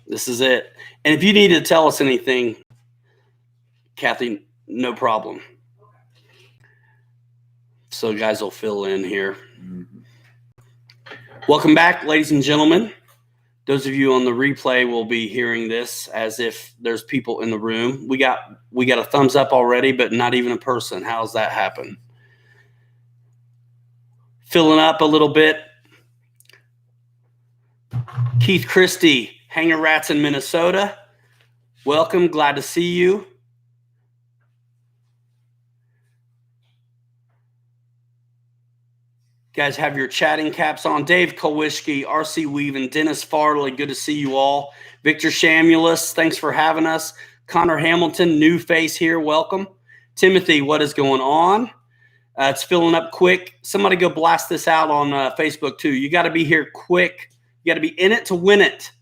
This is it. And if you need to tell us anything, Kathy, no problem. So guys will fill in here. Mm-hmm. Welcome back, ladies and gentlemen. Those of you on the replay will be hearing this as if there's people in the room. We got a thumbs up already, but not even a person. How's that happen? Filling up a little bit. Keith Christie, Hanger Rats in Minnesota. Welcome. Glad to see you. Guys, have your chatting caps on. Dave Kowischke, RC Weaven, Dennis Farley, good to see you all. Victor Shamulus, thanks for having us. Connor Hamilton, new face here, welcome. Timothy, what is going on? It's filling up quick. Somebody go blast this out on Facebook too. You got to be here quick. You got to be in it to win it,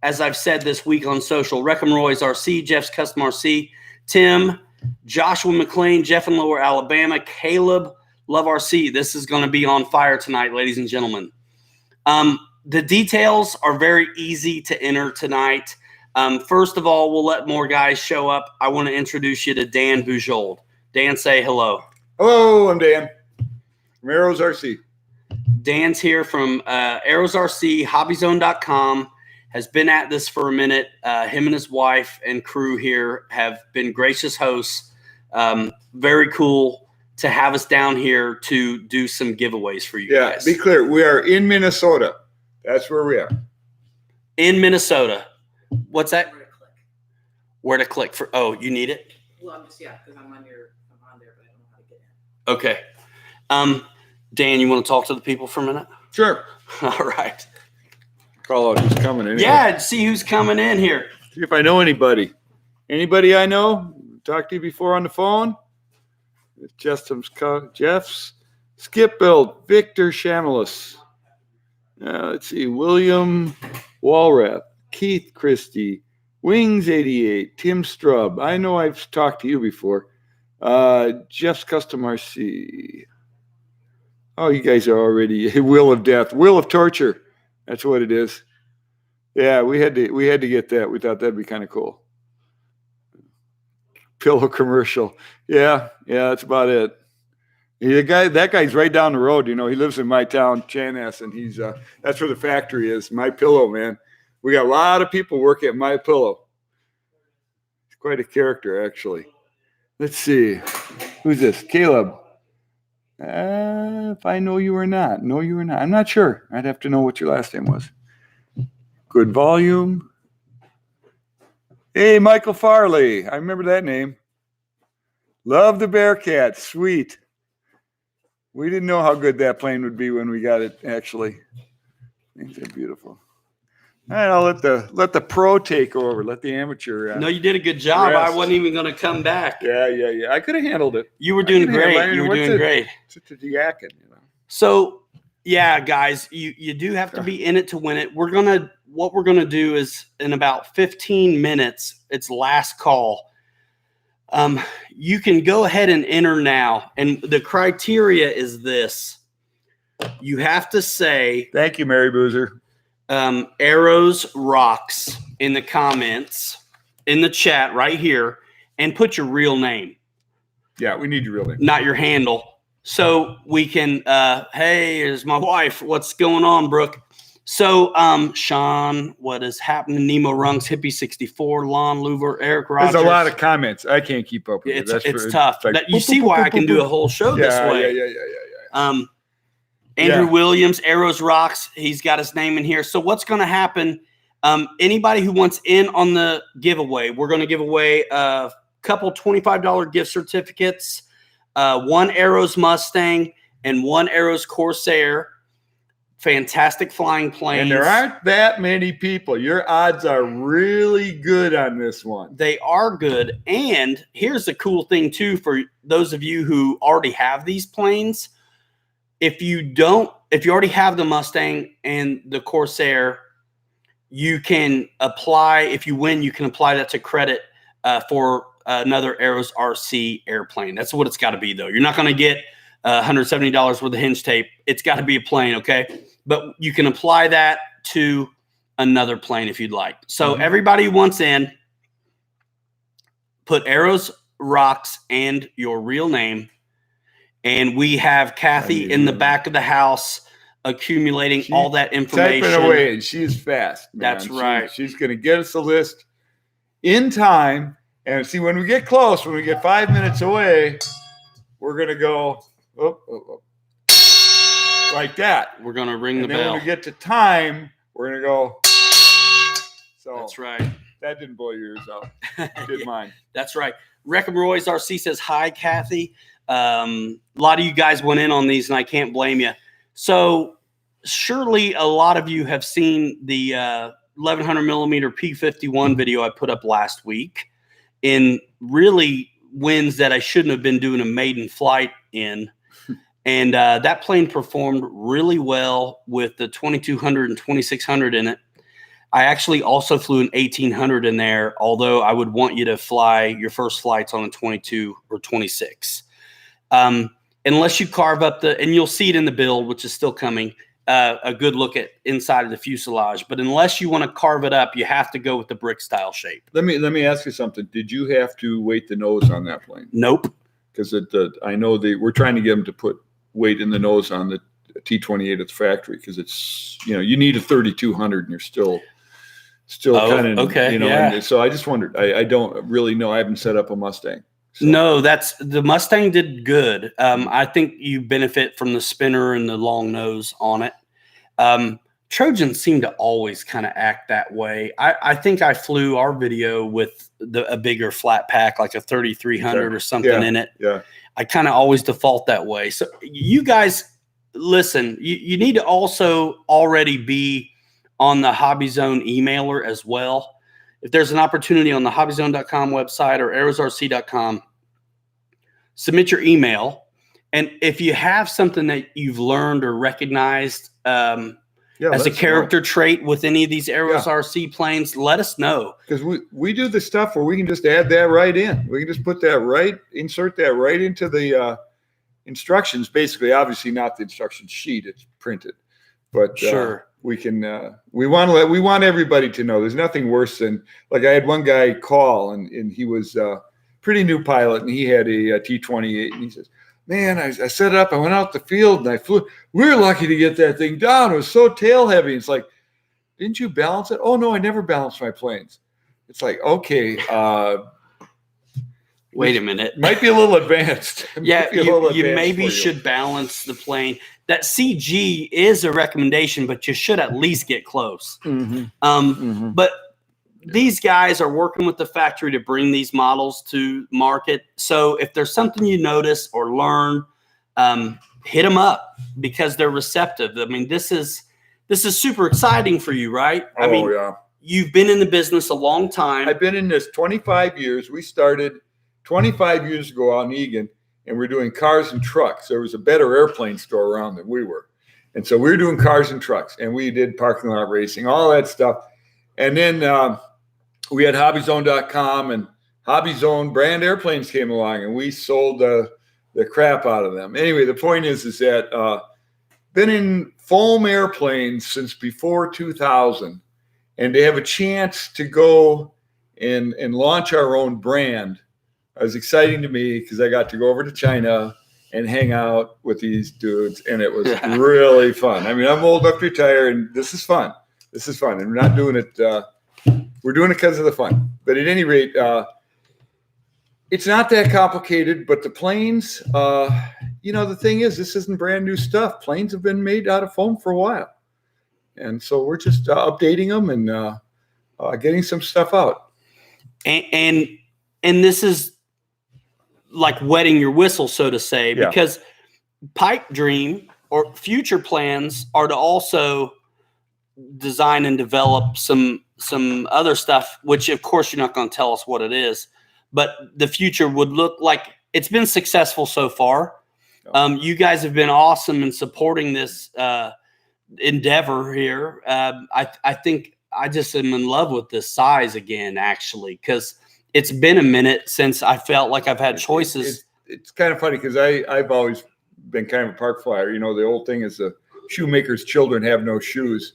as I've said this week on social. Reckham Roy's RC, Jeff's Custom RC, Tim, Joshua McLean, Jeff in Lower Alabama, Caleb, Love RC. This is going to be on fire tonight, ladies and gentlemen. The details are very easy to enter tonight. First of all, we'll let more guys show up. I want to introduce you to Dan Bujold. Dan, say hello. Hello, I'm Dan from Arrows RC. Dan's here from Arrows RC, HobbyZone.com. Has been at this for a minute. Him and his wife and crew here have been gracious hosts. Very cool to have us down here to do some giveaways for you guys. Yeah, be clear. We are in Minnesota. That's where we are. In Minnesota. What's that? Where to click for? Oh, you need it? Well, I'm just, because I'm on there, but I don't know how to get in. Okay. Dan, you want to talk to the people for a minute? Sure. All right. Call out who's coming in. Yeah, see who's coming in here. See if I know anybody. Anybody I know? Talked to you before on the phone? Jeff's, Skip Build, Victor Shamulus. Let's see, William Walrath, Keith Christie, Wings 88, Tim Strub. I know I've talked to you before. Jeff's Custom RC. Oh, you guys are already Will of Death, Will of Torture. That's what it is. Yeah, we had to get that. We thought that'd be kind of cool. Pillow commercial. Yeah, that's about it. That guy's right down the road. You know, he lives in my town, Chanhassen, and he's that's where the factory is. My Pillow, man. We got a lot of people working at My Pillow. He's quite a character, actually. Let's see. Who's this? Caleb. If I know you or not. No, you or not. I'm not sure. I'd have to know what your last name was. Good volume. Hey, Michael Farley. I remember that name. Love the Bearcat. Sweet. We didn't know how good that plane would be when we got it, actually. Things are beautiful. All right, I'll let the pro take over. Let the amateur. No, you did a good job. Rest. I wasn't even going to come back. Yeah. I could have handled it. You were doing great. You were doing great. Such a yakking, you know. So, yeah, guys, you do have to be in it to win it. What we're gonna do is in about 15 minutes. It's last call. You can go ahead and enter now, and the criteria is this: you have to say, "Thank you, Mary Boozer." Arrows Rocks in the comments, in the chat right here, and put your real name. Yeah, we need your real name, not your handle. So we can, hey, here's my wife. What's going on, Brooke? So, Sean, what is happening? Nemo Rungs, Hippie 64, Lon Louver, Eric Rogers. There's a lot of comments. I can't keep up with it. It's tough. Like, you see why I can do a whole show this way. Yeah. Andrew Williams, Arrows Rocks. He's got his name in here. So what's going to happen? Anybody who wants in on the giveaway, we're going to give away a couple $25 gift certificates, one Arrows Mustang and one Arrows Corsair. Fantastic flying planes. And there aren't that many people. Your odds are really good on this one. They are good. And here's the cool thing, too, for those of you who already have these planes. If you already have the Mustang and the Corsair, you can apply. If you win, you can apply that to credit for another Arrows RC airplane. That's what it's got to be, though. You're not going to get $170 worth of hinge tape. It's got to be a plane, okay? But you can apply that to another plane if you'd like. So everybody who wants in, put arrows, rocks, and your real name. And we have Kathy in the back of the house accumulating all that information. Typing away, and she's fast. Man. That's right. She's going to get us a list in time. And see, when we get close, when we get 5 minutes away, we're going to go like that. We're going to ring the bell. bell. When we get to time, we're going to go. So that's right. That didn't blow your ears out. Did mine. That's right. Reckham Roy's RC says, hi, Kathy. A lot of you guys went in on these, and I can't blame you. So surely a lot of you have seen the 1100 millimeter P51 video I put up last week in really winds that I shouldn't have been doing a maiden flight in. And that plane performed really well with the 2200 and 2600 in it. I actually also flew an 1800 in there, although I would want you to fly your first flights on a 22 or 26. Unless you carve up and you'll see it in the build, which is still coming, a good look at inside of the fuselage. But unless you want to carve it up, you have to go with the brick style shape. Let me ask you something. Did you have to weight the nose on that plane? Nope. Because I know we're trying to get them to put weight in the nose on the T28 at the factory, because it's, you need a 3200 and you're still kind of, okay, and so I just wondered, I don't really know. I haven't set up a Mustang. So. No, the Mustang did good. I think you benefit from the spinner and the long nose on it. Trojans seem to always kind of act that way. I think I flew our video with a bigger flat pack, like a 3300 or something in it. Yeah. I kind of always default that way. So you guys, listen, you need to also already be on the HobbyZone emailer as well. If there's an opportunity on the hobbyzone.com website or arrowsrc.com, submit your email. And if you have something that you've learned or recognized as a character trait with any of these Arrows RC planes, let us know. Because we do the stuff where we can just add that right in. We can just put that insert that right into the instructions. Basically, obviously not the instruction sheet; it's printed. But sure, we can. We want everybody to know. There's nothing worse than, like, I had one guy call, and he was a pretty new pilot, and he had a T28, and he says, man, I set it up. I went out the field and I flew. We were lucky to get that thing down. It was so tail heavy. It's like, didn't you balance it? Oh, no, I never balanced my planes. It's like, okay. Wait a minute. Might be a little advanced. Yeah, you maybe should balance the plane. That CG is a recommendation, but you should at least get close. But these guys are working with the factory to bring these models to market. So if there's something you notice or learn, hit them up, because they're receptive. I mean, this is super exciting for you, right? I mean, you've been in the business a long time. I've been in this 25 years. We started 25 years ago out in Egan, and we're doing cars and trucks. There was a better airplane store around than we were. And so we were doing cars and trucks, and we did parking lot racing, all that stuff. And then we had HobbyZone.com, and HobbyZone brand airplanes came along, and we sold the crap out of them. Anyway, the point is that been in foam airplanes since before 2000, and to have a chance to go and launch our own brand was exciting to me, because I got to go over to China and hang out with these dudes, and it was really fun. I mean, I'm old enough to retire, and this is fun. This is fun, and we're not doing it. We're doing it because of the fun. But at any rate, it's not that complicated. But the planes, the thing is, this isn't brand new stuff. Planes have been made out of foam for a while. And so we're just updating them and getting some stuff out. And this is like wetting your whistle, so to say, because pipe dream or future plans are to also design and develop some other stuff, which of course you're not going to tell us what it is, but the future would look like. It's been successful so far. You guys have been awesome in supporting this endeavor here. I think I just am in love with this size again, actually, because it's been a minute since I felt like I've had choices. It's kind of funny, because I've always been kind of a park flyer. The old thing is the shoemaker's children have no shoes.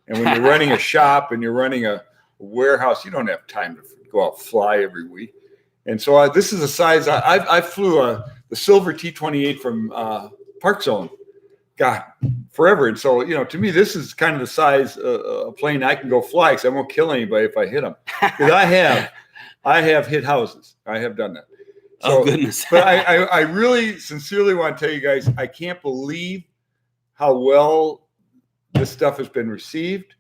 And when you're running a shop and you're running a warehouse, you don't have time to go out and fly every week. And so this is a size. I flew the silver T-28 from Park Zone, God, forever. And so, to me, this is kind of the size a plane I can go fly, because I won't kill anybody if I hit them. Because I have hit houses. I have done that. So, oh, goodness. But I really sincerely want to tell you guys, I can't believe how well this stuff has been received.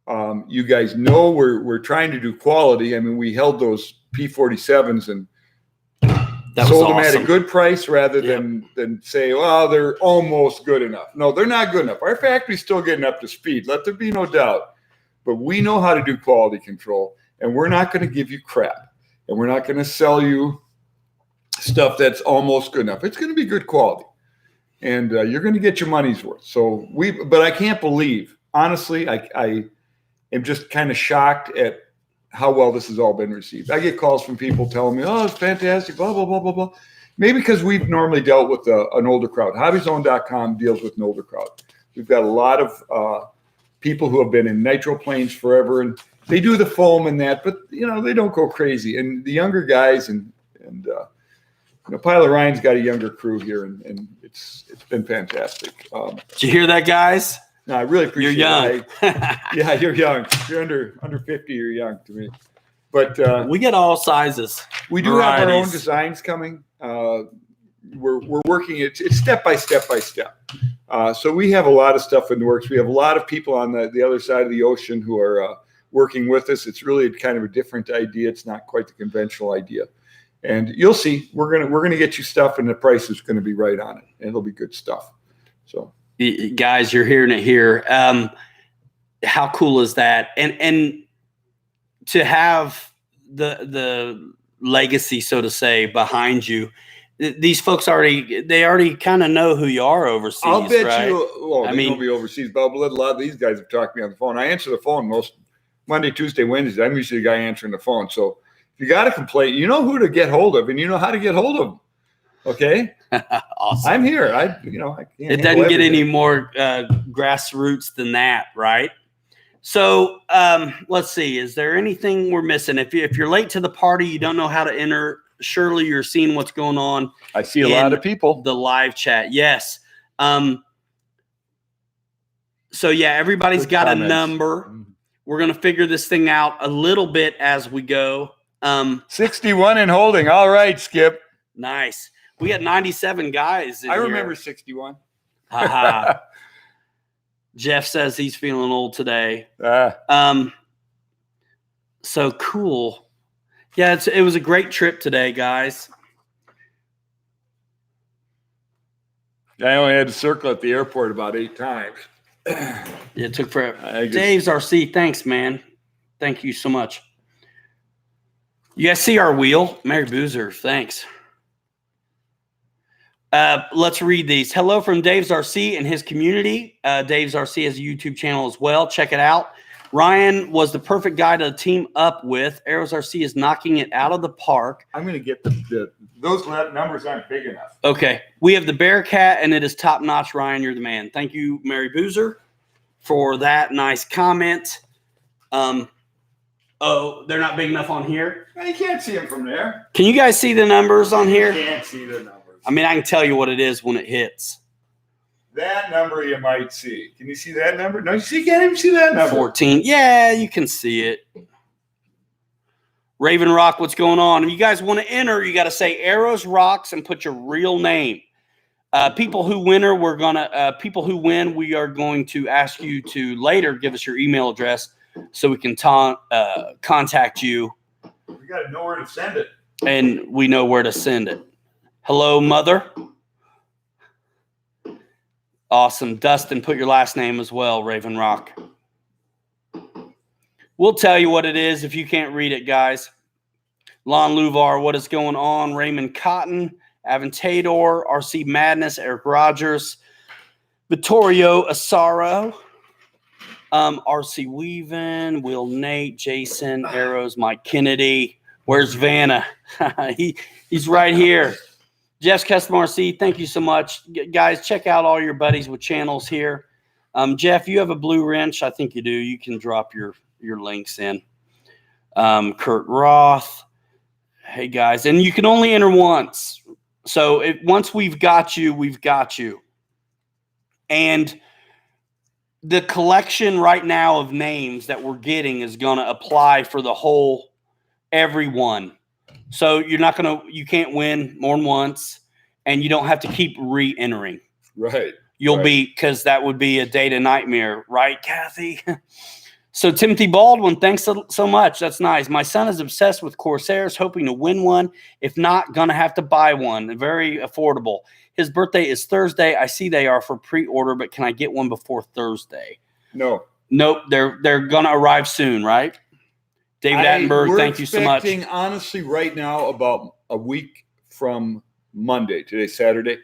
You guys know we're trying to do quality. I mean, we held those P-47s and sold them at a good price rather than say, well, they're almost good enough. No, they're not good enough. Our factory's still getting up to speed. Let there be no doubt. But we know how to do quality control, and we're not going to give you crap. And we're not going to sell you stuff that's almost good enough. It's going to be good quality, and you're going to get your money's worth. So but I can't believe, honestly, I am just kind of shocked at how well this has all been received. I get calls from people telling me, oh, it's fantastic, blah, blah, blah, blah, blah. Maybe because we've normally dealt with an older crowd. HobbyZone.com deals with an older crowd. We've got a lot of people who have been in nitro planes forever, and they do the foam and that, but they don't go crazy. And the younger guys and Pilot Ryan's got a younger crew here, and it's been fantastic. Did you hear that, guys? No, I really appreciate you're young. it. Yeah, you're young. You're under 50, you're young to me. But we get all sizes. We do have our own designs coming. We're working it. It's step by step. So we have a lot of stuff in the works. We have a lot of people on the other side of the ocean who are working with us. It's really kind of a different idea. It's not quite the conventional idea. And you'll see, we're gonna get you stuff, and the price is going to be right on it, and it'll be good stuff. So, guys, you're hearing it here. How cool is that? And to have the legacy, so to say, behind you. These folks already kind of know who you are overseas. I'll bet right? you. Well, they won't be overseas, but a lot of these guys have talked to me on the phone. I answer the phone most Monday, Tuesday, Wednesday. I'm usually the guy answering the phone. So if you got a complaint, you know who to get hold of, and you know how to get hold of them. Okay. Awesome. I'm here. I can't. It doesn't get any more grassroots than that, right? So let's see. Is there anything we're missing? If you're late to the party, you don't know how to enter. Surely you're seeing what's going on. I see a lot of people. The live chat. Yes. So yeah, everybody's got a number. We're going to figure this thing out a little bit as we go. 61 and holding. All right, Skip. Nice. We got 97 guys. I remember 61. Jeff says he's feeling old today. So cool. Yeah, it was a great trip today, guys. I only had to circle at the airport about 8 times. It took forever. Dave's RC, thanks, man. Thank you so much. You guys see our wheel? Mary Boozer, thanks. Let's read these. Hello from Dave's RC and his community. Dave's RC has a YouTube channel as well. Check it out. Ryan was the perfect guy to team up with. Arrows RC is knocking it out of the park. I'm going to get those numbers aren't big enough. Okay. We have the Bearcat, and it is top notch. Ryan, you're the man. Thank you, Mary Boozer, for that nice comment. Oh, they're not big enough on here? You can't see them from there. Can you guys see the numbers on here? You can't see the numbers. I mean, I can tell you what it is when it hits. That number you might see. Can you see that number? No, you can't even see that number. 14. Yeah, you can see it. Raven Rock, what's going on? If you guys want to enter, you got to say Arrows Rocks and put your real name. People who win, we are going to ask you to later give us your email address so we can contact you. We got to know where to send it. And we know where to send it. Hello, Mother. Awesome. Dustin, put your last name as well, Raven Rock. We'll tell you what it is if you can't read it, guys. Lon Luvar, what is going on? Raymond Cotton, Aventador, RC Madness, Eric Rogers, Vittorio Asaro, RC Weaven, Will Nate, Jason, Arrows, Mike Kennedy. Where's Vanna? He's right here. Jeff's Custom RC, thank you so much. Guys, check out all your buddies with channels here. Jeff, you have a blue wrench. I think you do. You can drop your links in. Kurt Roth. Hey, guys. And you can only enter once. So once we've got you, we've got you. And the collection right now of names that we're getting is going to apply for the whole everyone. So you can't win more than once, and you don't have to keep re-entering. Right. Because that would be a data nightmare, right, Kathy? So Timothy Baldwin, thanks so much. That's nice. My son is obsessed with Corsairs, hoping to win one. If not, gonna have to buy one. Very affordable. His birthday is Thursday. I see they are for pre-order, but can I get one before Thursday? No. Nope. They're gonna arrive soon, right? David Attenberg, thank you so much. We're expecting, honestly, right now, about a week from Monday. Today's Saturday.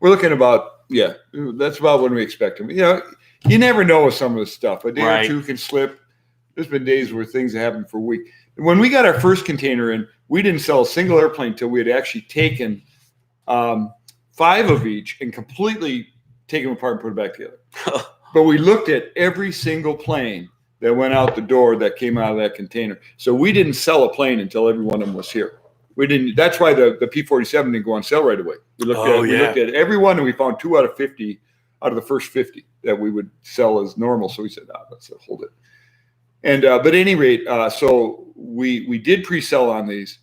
We're looking about, that's about when we expect them. You never know with some of this stuff. A day or two can slip. There's been days where things have happened for a week. When we got our first container in, we didn't sell a single airplane until we had actually taken 5 of each and completely taken them apart and put it back together. But we looked at every single plane that went out the door that came out of that container. So we didn't sell a plane until every one of them was here. We didn't. That's why the P-47 didn't go on sale right away. We looked at every one, and we found 2 out of 50 out of the first 50 that we would sell as normal. So we said, let's hold it. And but at any rate, so we did pre-sell on these.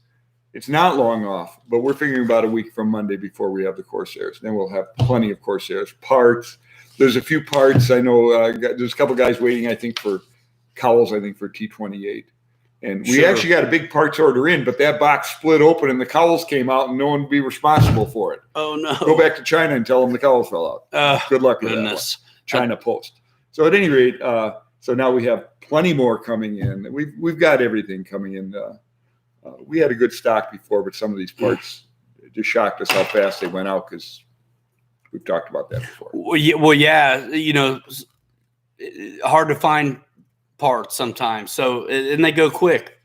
It's not long off, but we're figuring about a week from Monday before we have the Corsairs. Then we'll have plenty of Corsairs parts. There's a few parts. I know there's a couple guys waiting, I think, for cowls, I think, for T-28. And we actually got a big parts order in, but that box split open and the cowls came out and no one would be responsible for it. Oh, no. Go back to China and tell them the cowls fell out. Good luck with that one. China Post. So at any rate, so now we have plenty more coming in. We've got everything coming in. We had a good stock before, but some of these parts just shocked us how fast they went out because we've talked about that before. Well, yeah, hard to find parts sometimes. So, and they go quick.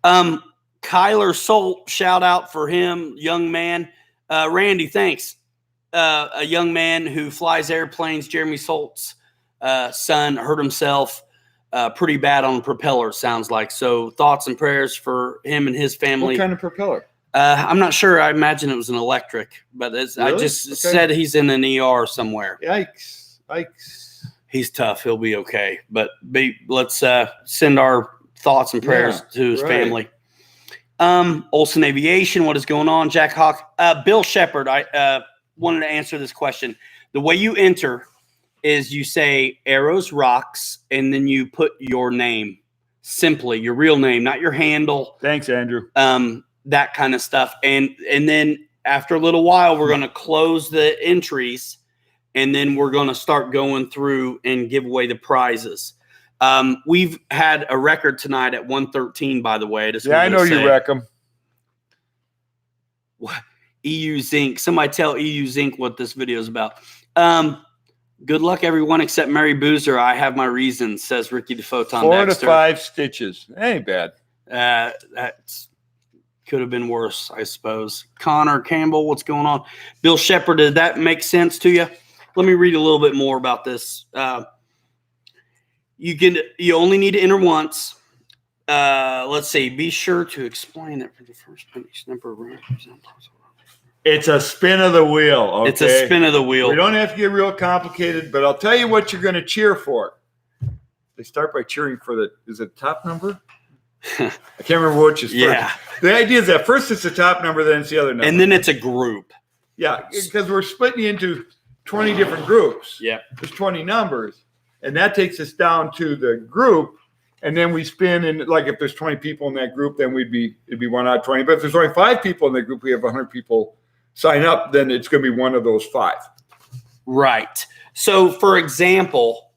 Kyler Solt, shout out for him, young man. Randy, thanks. A young man who flies airplanes, Jeremy Solt's son, hurt himself pretty bad on the propeller, sounds like. So thoughts and prayers for him and his family. What kind of propeller? I'm not sure. I imagine it was an electric, but really? I just said he's in an ER somewhere. Yikes. He's tough. He'll be okay. But let's send our thoughts and prayers to his family. Olson Aviation, what is going on? Jack Hawk. Bill Shepard, I wanted to answer this question. The way you enter is you say Arrows Rocks, and then you put your name, simply your real name, not your handle. Thanks, Andrew. That kind of stuff. And then after a little while, we're going to close the entries, and then we're going to start going through and give away the prizes. We've had a record tonight at 113, by the way. I know you wreck them. EU Zinc. Somebody tell EU Zinc what this video is about. Good luck, everyone, except Mary Boozer. I have my reasons, says Ricky the Photon 4 Dexter. to 5 stitches. Ain't bad. That could have been worse, I suppose. Connor Campbell, what's going on? Bill Shepard, did that make sense to you? Let me read a little bit more about this. You only need to enter once. Let's see. Be sure to explain it for the first time. Each number represents. It's a spin of the wheel. Okay? It's a spin of the wheel. We don't have to get real complicated, but I'll tell you what you're going to cheer for. They start by cheering for is it top number? I can't remember which is first. The idea is that first it's the top number, then it's the other number. And then it's a group. Yeah, because we're splitting into 20 different groups. Yeah. There's 20 numbers. And that takes us down to the group. And then we spin, and like if there's 20 people in that group, then it'd be 1 out of 20. But if there's only 5 people in the group, we have 100 people sign up, then it's going to be one of those 5. Right. So, for example,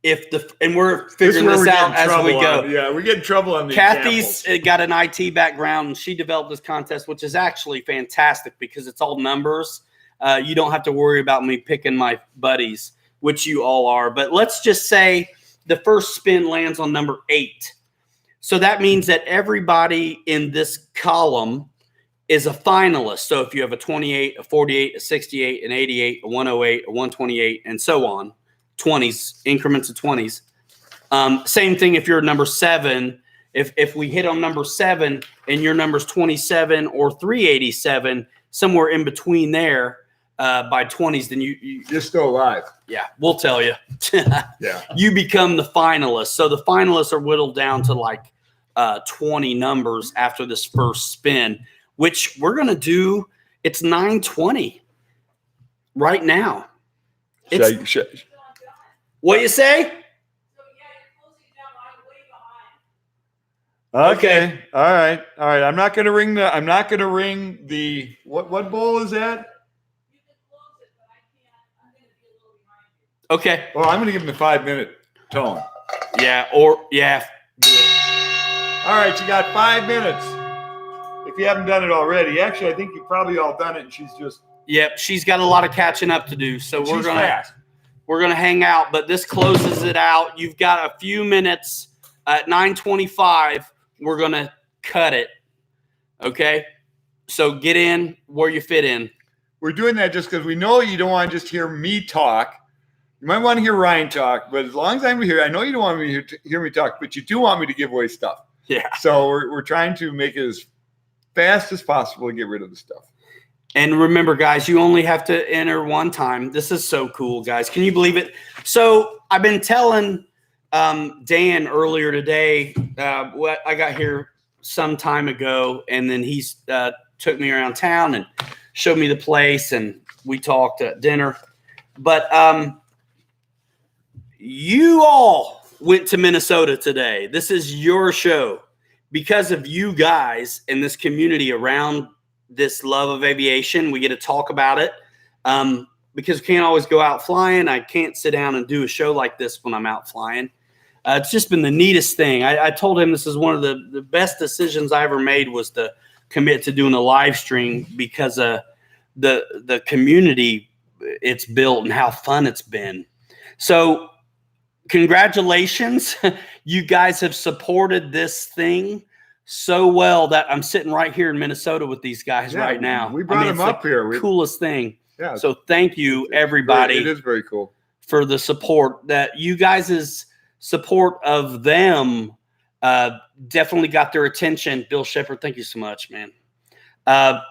and we're figuring this out as we go. Yeah, we get in trouble on the Kathy's got an IT background, and she developed this contest, which is actually fantastic because it's all numbers. You don't have to worry about me picking my buddies, which you all are. But let's just say the first spin lands on number 8. So that means that everybody in this column is a finalist. So if you have a 28, a 48, a 68, an 88, a 108, a 128, and so on, 20s, increments of 20s. Same thing if you're number 7. If we hit on number 7 and your number's 27 or 387, somewhere in between there by 20s, then you're still alive. Yeah, we'll tell you. Yeah. You become the finalist. So the finalists are whittled down to like 20 numbers after this first spin, which we're going to do. It's 9:20 right now. What you say? Okay. All right. I'm not going to ring the what bowl is that? Okay. Well, I'm going to give him the 5-minute tone. Yeah. All right. You got 5 minutes. If you haven't done it already, actually, I think you've probably all done it, and she's just. Yep. She's got a lot of catching up to do. So we're going to hang out, but this closes it out. You've got a few minutes at 9:25. We're going to cut it. Okay. So get in where you fit in. We're doing that just because we know you don't want to just hear me talk. You might want to hear Ryan talk, but as long as I'm here, I know you don't want me to hear me talk, but you do want me to give away stuff. Yeah. So we're trying to make it as fast as possible to get rid of the stuff. And remember, guys, you only have to enter one time. This is so cool, guys. Can you believe it? So I've been telling Dan earlier today, what I got here some time ago, and then he's took me around town and showed me the place, and we talked at dinner. But you all went to Minnesota today. This is your show because of you guys in this community around this love of aviation. We get to talk about it because we can't always go out flying. I can't sit down and do a show like this when I'm out flying. It's just been the neatest thing. I told him this is one of the best decisions I ever made was to commit to doing a live stream because of the community it's built and how fun it's been. So congratulations. You guys have supported this thing so well that I'm sitting right here in Minnesota with these guys right now. We brought them up here. Coolest thing. Yeah. So thank you, everybody. It is very cool. For the support that you guys' support of them definitely got their attention. Bill Shepard, thank you so much, man.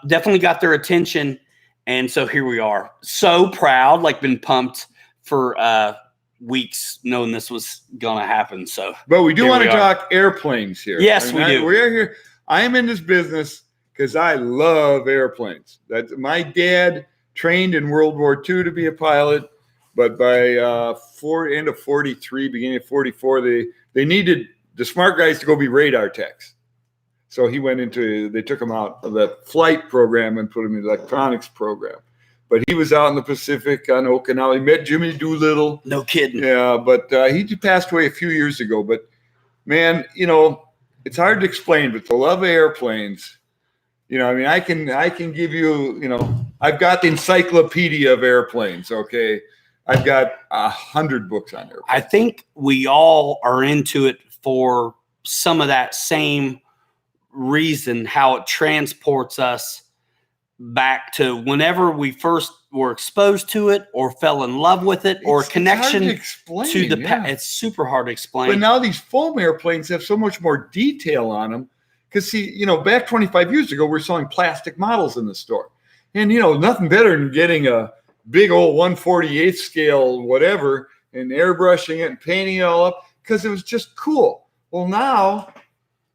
Definitely got their attention. And so here we are. So proud, like been pumped for weeks knowing this was going to happen. So, but we do want to talk airplanes here. Yes, we do. We're here. I am in this business because I love airplanes. My dad trained in World War II to be a pilot, but by end of 43, beginning of 44, they needed the smart guys to go be radar techs. So they took him out of that flight program and put him in the electronics program. But he was out in the Pacific on Okinawa. He met Jimmy Doolittle. No kidding. Yeah, but he passed away a few years ago. But, man, it's hard to explain, but the love of airplanes, I can give you, I've got the encyclopedia of airplanes, okay? I've got 100 books on airplanes. I think we all are into it for some of that same reason, how it transports us back to whenever we first were exposed to it or fell in love with it or a connection to the past. It's super hard to explain. But now these foam airplanes have so much more detail on them because, see, back 25 years ago, we're selling plastic models in the store. And, nothing better than getting a big old 1/48 scale whatever and airbrushing it and painting it all up because it was just cool. Well, now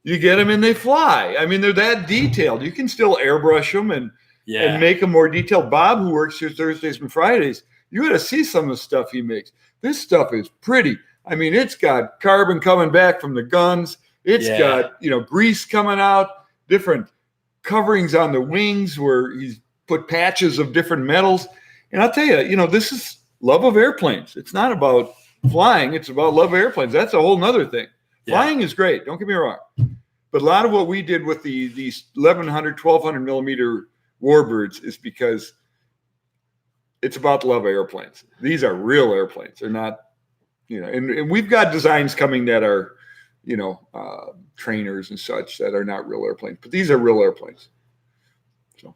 you get them and they fly. I mean, they're that detailed. You can still airbrush them and make them more detailed. Bob, who works here Thursdays and Fridays, you got to see some of the stuff he makes. This stuff is pretty. I mean, it's got carbon coming back from the guns. It's got, grease coming out, different coverings on the wings where he's put patches of different metals. And I'll tell you, this is love of airplanes. It's not about flying. It's about love of airplanes. That's a whole nother thing. Flying is great. Don't get me wrong. But a lot of what we did with these 1,100, 1,200 millimeter Warbirds is because it's about the love of airplanes. These are real airplanes. They're not, and we've got designs coming that are, trainers and such that are not real airplanes, but these are real airplanes. So,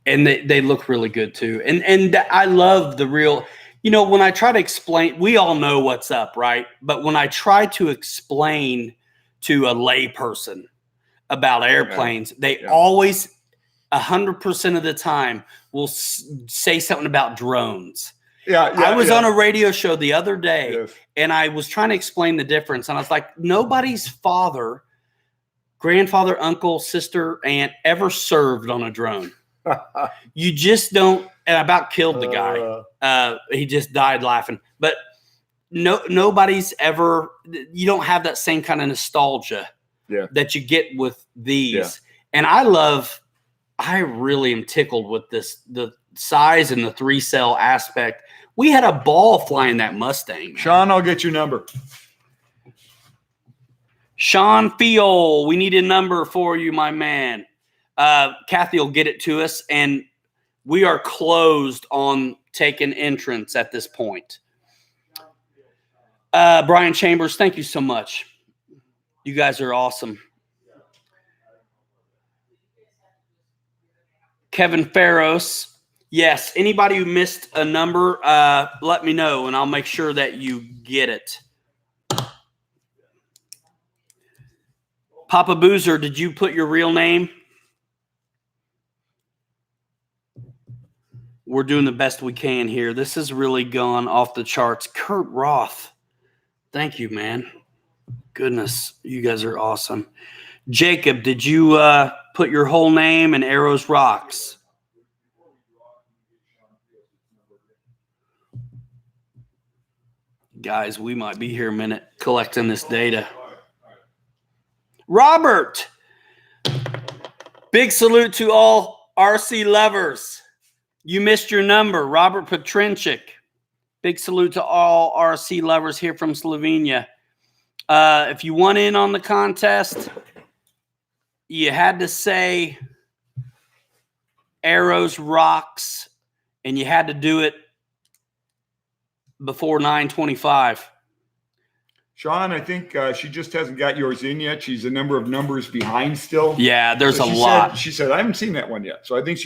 and they look really good too. And I love the real, You know, when I try to explain, we all know what's up, right? But when I try to explain to a layperson about airplanes, they always, 100% of the time, will say something about drones. I was on a radio show the other day, and I was trying to explain the difference. And I was like, nobody's father, grandfather, uncle, sister, aunt ever served on a drone. You just don't. And I about killed the guy. He just died laughing. But nobody's ever. You don't have that same kind of nostalgia that you get with these. Yeah. And I really am tickled with the size and the 3-cell aspect. We had a ball flying that Mustang. Sean, I'll get your number. Sean Fiol, we need a number for you, my man. Kathy will get it to us, and we are closed on taking entrance at this point. Brian Chambers, thank you so much. You guys are awesome. Kevin Farros, yes. Anybody who missed a number, let me know, and I'll make sure that you get it. Papa Boozer, did you put your real name? We're doing the best we can here. This has really gone off the charts. Kurt Roth, thank you, man. Goodness, you guys are awesome. Jacob, did you put your whole name and Arrows Rocks? Guys, we might be here a minute collecting this data. Robert, big salute to all RC lovers. You missed your number. Robert Petrinchik. Big salute to all RC lovers here from Slovenia. If you want in on the contest, you had to say Arrows Rocks, and you had to do it before 9:25. Sean, I think she just hasn't got yours in yet. She's a number of numbers behind still. Yeah, there's a lot. She said, I haven't seen that one yet. So I think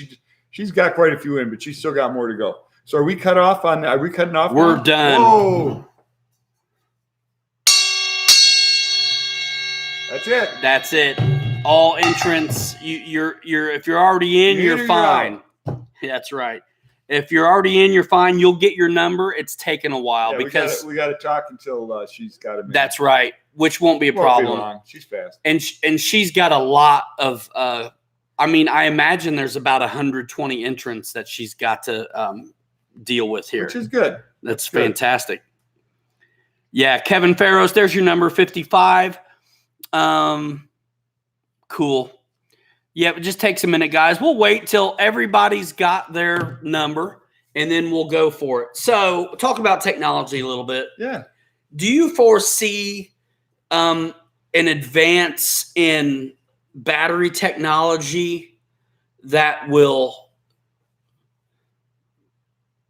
she's got quite a few in, but she's still got more to go. So are we cut off on? Are we cutting off? We're now? Done. Whoa. That's it. That's it. All entrants. You're if you're already in, you're fine. That's right. If you're already in, you're fine. You'll get your number. It's taken a while because we got to talk until she's got it. That's right. Which won't be a problem. Be long. She's fast, and she's got a lot of. I mean, I imagine there's about 120 entrants that she's got to deal with here, which is good. That's fantastic. Yeah, Kevin Farros, there's your number 55. Cool. Yeah, it just takes a minute, guys. We'll wait till everybody's got their number, and then we'll go for it. So talk about technology a little bit. Yeah. Do you foresee an advance in battery technology that will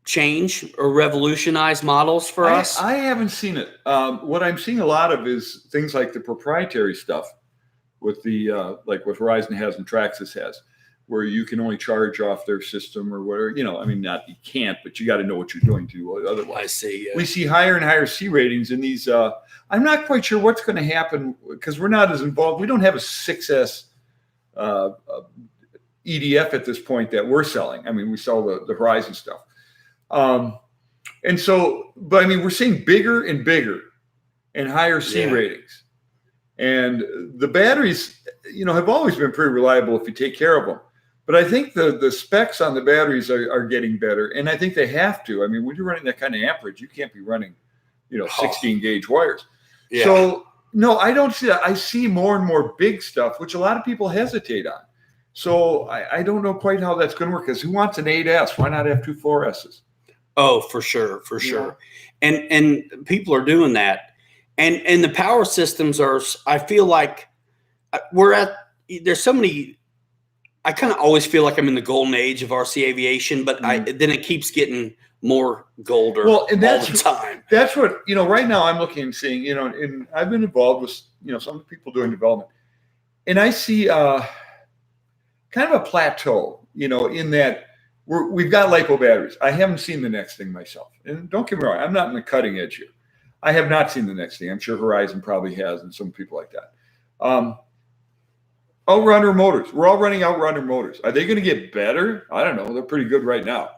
change or revolutionize models for us? I haven't seen it. What I'm seeing a lot of is things like the proprietary stuff with the like what Horizon has and Traxxas has, where you can only charge off their system or whatever. You know, I mean, not you can't, but you got to know what you're doing to do otherwise. I see. We see higher and higher C ratings in these. I'm not quite sure what's going to happen because we're not as involved. We don't have a 6S EDF at this point that we're selling. I mean, we sell the Horizon stuff. And so, but I mean, we're seeing bigger and bigger and higher C ratings. And the batteries, you know, have always been pretty reliable if you take care of them. But I think the specs on the batteries are getting better. And I think they have to. I mean, when you're running that kind of amperage, you can't be running, 16 gauge wires. Yeah. So, no, I don't see that. I see more and more big stuff, which a lot of people hesitate on. So I don't know quite how that's going to work. Because who wants an 8S? Why not have two 4S's? Oh, for sure. And people are doing that. And the power systems are, I feel like there's so many, I kind of always feel like I'm in the golden age of RC aviation, but then it keeps getting more golder all the time. That's what, right now I'm looking and seeing, and I've been involved with, some people doing development, and I see kind of a plateau, in that we've got LiPo batteries. I haven't seen the next thing myself. And don't get me wrong, I'm not in the cutting edge here. I have not seen the next thing. I'm sure Horizon probably has, and some people like that. Outrunner motors. We're all running Outrunner motors. Are they going to get better? I don't know. They're pretty good right now.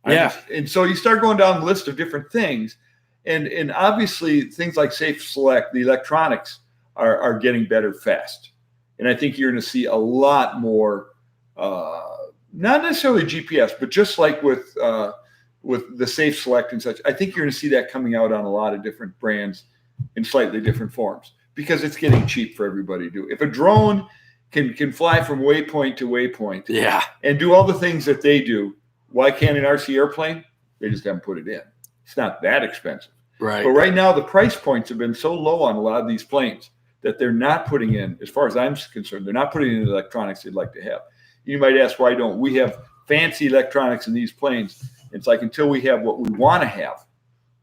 Yeah. And so you start going down the list of different things. And obviously things like Safe Select, the electronics are getting better fast. And I think you're going to see a lot more, not necessarily GPS, but just like with the Safe Select and such, I think you're going to see that coming out on a lot of different brands in slightly different forms because it's getting cheap for everybody to do. If a drone can fly from waypoint to waypoint, and do all the things that they do, why can't an RC airplane? They just haven't put it in. It's not that expensive. Right. But right now, the price points have been so low on a lot of these planes that they're not putting in, as far as I'm concerned, they're not putting in the electronics they'd like to have. You might ask, why don't we have fancy electronics in these planes? It's like, until we have what we want to have,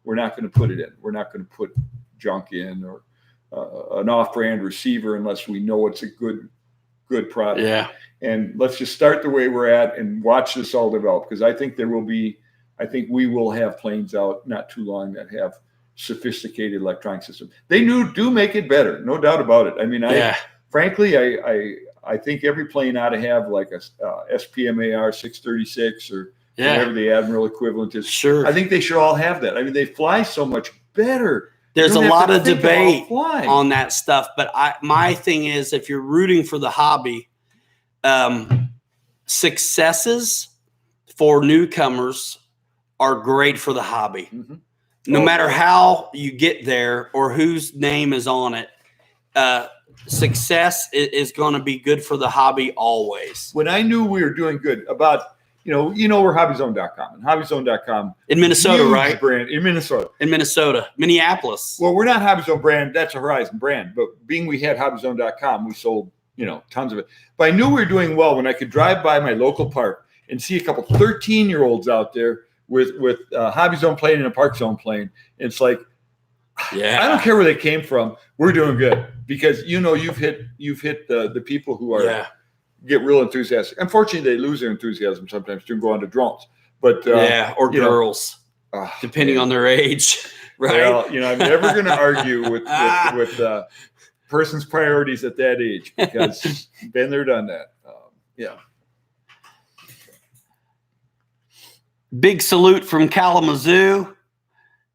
we're not going to put it in. We're not going to put junk in or an off-brand receiver unless we know it's a good product. Yeah. And let's just start the way we're at and watch this all develop, because I think we will have planes out not too long that have sophisticated electronic systems. They do make it better, no doubt about it. I mean, frankly, I think every plane ought to have like a SPMAR 636 or whatever the Admiral equivalent is. Sure. I think they should all have that. I mean, they fly so much better. There's a lot of debate on that stuff, but my thing is, if you're rooting for the hobby, successes for newcomers are great for the hobby. Mm-hmm. No matter how you get there or whose name is on it, success is going to be good for the hobby always. When I knew we were doing good about, we're HobbyZone.com, and HobbyZone.com in Minnesota, right? Brand in Minnesota, Minneapolis. Well, we're not HobbyZone brand. That's a Horizon brand. But being we had HobbyZone.com, we sold tons of it. But I knew we were doing well when I could drive by my local park and see a couple 13-year-olds out there with HobbyZone plane and a Park Zone plane. It's like, I don't care where they came from. We're doing good because you've hit the people who are get real enthusiastic. Unfortunately, they lose their enthusiasm sometimes to go on to drones. But or girls, depending on their age, right? Well, I'm never going to argue with person's priorities at that age because been there, done that. Big salute from Kalamazoo.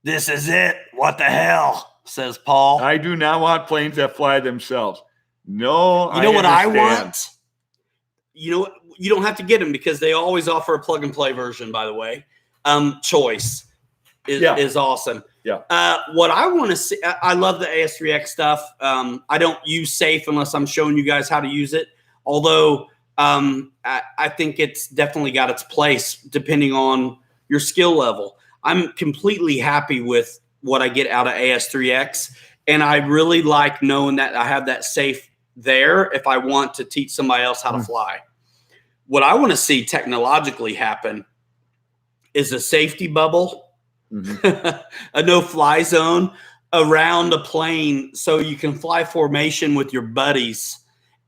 This is it. What the hell, says Paul. I do not want planes that fly themselves. No, you know what I want? You don't have to get them because they always offer a plug and play version, by the way. Choice is awesome. Yeah. What I want to see, I love the AS3X stuff. I don't use Safe unless I'm showing you guys how to use it. Although I think it's definitely got its place depending on your skill level. I'm completely happy with what I get out of AS3X. And I really like knowing that I have that Safe there if I want to teach somebody else how to fly. What I want to see technologically happen is a safety bubble, a no-fly zone around a plane so you can fly formation with your buddies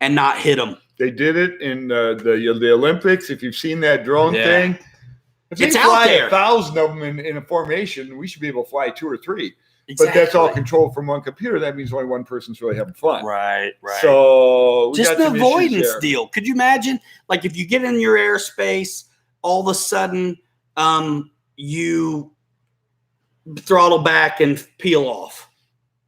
and not hit them. They did it in the Olympics. If you've seen that drone thing, if it's they out fly there. 1,000 of them in a formation, we should be able to fly 2 or 3. Exactly. But that's all controlled from one computer. That means only one person's really having fun. Right. So just an avoidance deal. Could you imagine, like, if you get in your airspace, all of a sudden you throttle back and peel off?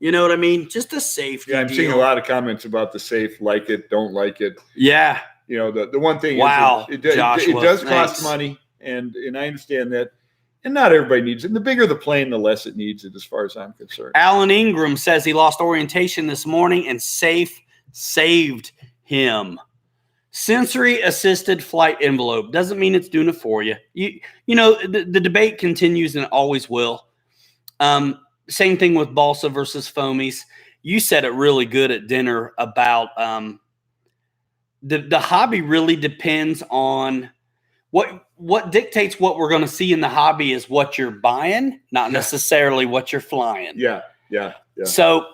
You know what I mean? Just a safety deal. I'm seeing a lot of comments about the Safe, like it, don't like it. Yeah. The one thing is it does cost money, and I understand that. And not everybody needs it. And the bigger the plane, the less it needs it, as far as I'm concerned. Alan Ingram says he lost orientation this morning and Safe saved him. Sensory assisted flight envelope doesn't mean it's doing it for you. The debate continues and it always will. Same thing with balsa versus foamies. You said it really good at dinner about the hobby really depends on what dictates what we're going to see in the hobby is what you're buying, not necessarily what you're flying. Yeah. So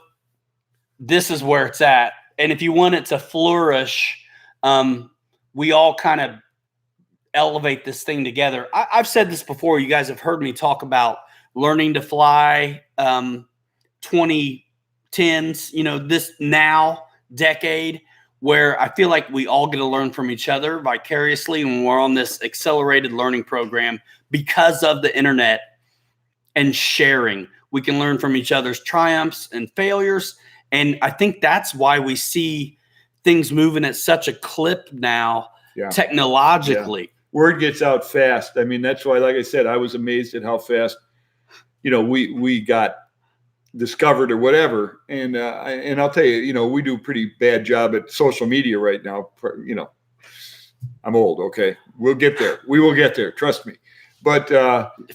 this is where it's at. And if you want it to flourish, we all kind of elevate this thing together. I've said this before. You guys have heard me talk about learning to fly, 2010s, this now decade, where I feel like we all get to learn from each other vicariously when we're on this accelerated learning program because of the internet and sharing. We can learn from each other's triumphs and failures. And I think that's why we see things moving at such a clip now, technologically. Yeah. Word gets out fast. I mean, that's why, like I said, I was amazed at how fast, we got discovered or whatever. And I'll tell you, we do a pretty bad job at social media right now. I'm old. Okay. We'll get there. We will get there. Trust me. But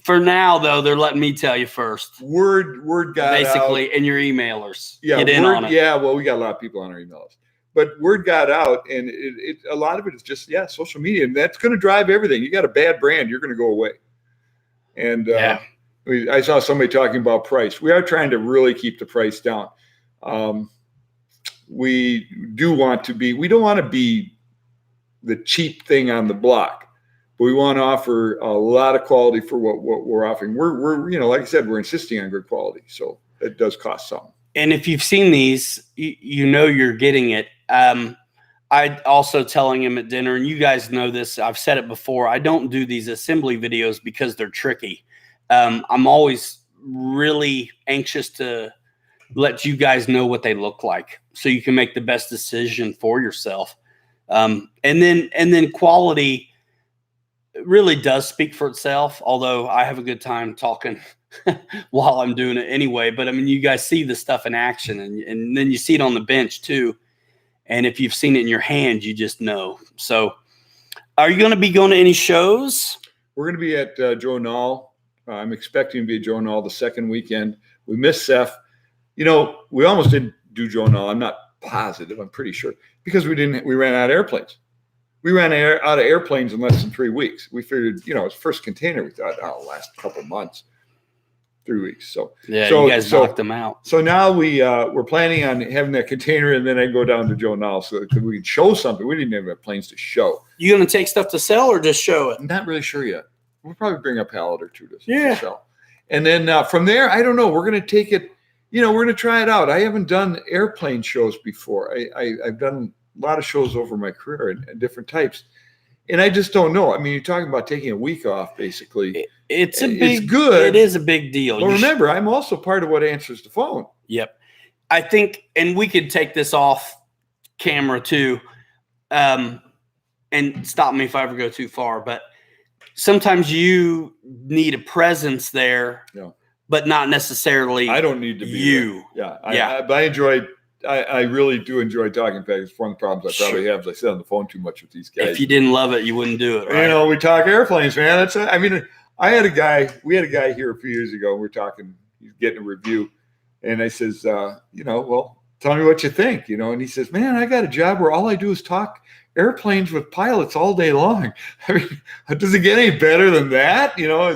for now, though, they're letting me tell you first. Word got basically out. And your emailers. Yeah. Get in on it. Yeah. Well, we got a lot of people on our emails. But word got out, and a lot of it is just, social media. And that's going to drive everything. You got a bad brand, you're going to go away. And I saw somebody talking about price. We are trying to really keep the price down. We don't want to be the cheap thing on the block, but we want to offer a lot of quality for what we're offering. We're like I said, we're insisting on good quality. So it does cost something. And if you've seen these, you're getting it. I also telling him at dinner, and you guys know this, I've said it before, I don't do these assembly videos because they're tricky. I'm always really anxious to let you guys know what they look like so you can make the best decision for yourself. And then quality really does speak for itself, although I have a good time talking while I'm doing it anyway. But I mean, you guys see the stuff in action, and then you see it on the bench too. And if you've seen it in your hand, you just know. So are you going to be going to any shows? We're going to be at Joe Nall. I'm expecting to be at Joe Nall the second weekend. We missed Seth. We almost didn't do Joe Nall. I'm not positive. I'm pretty sure because we ran out of airplanes. We ran out of airplanes in less than 3 weeks. We figured, it's first container. We thought, last couple months, 3 weeks. So you guys knocked them out. So now we're planning on having that container, and then I go down to Joe Nall so that we can show something. We didn't have planes to show. You going to take stuff to sell or just show it? I'm not really sure yet. We'll probably bring a pallet or two to sell. And then from there, I don't know. We're going to take it. We're going to try it out. I haven't done airplane shows before. I've done a lot of shows over my career and different types. And I just don't know. I mean, you're talking about taking a week off, basically. It's good. It is a big deal. But remember, I'm also part of what answers the phone. Yep. I think, and we could take this off camera too, and stop me if I ever go too far. But sometimes you need a presence there, but not necessarily. I don't need to be you. There. Yeah. I really do enjoy talking. In fact, it's one of the problems I probably have is I sit on the phone too much with these guys. If you didn't love it, you wouldn't do it, right? We talk airplanes, man. We had a guy here a few years ago. We're talking, he's getting a review. And I says, well, tell me what you think, and he says, man, I got a job where all I do is talk airplanes with pilots all day long. I mean, does it get any better than that? No.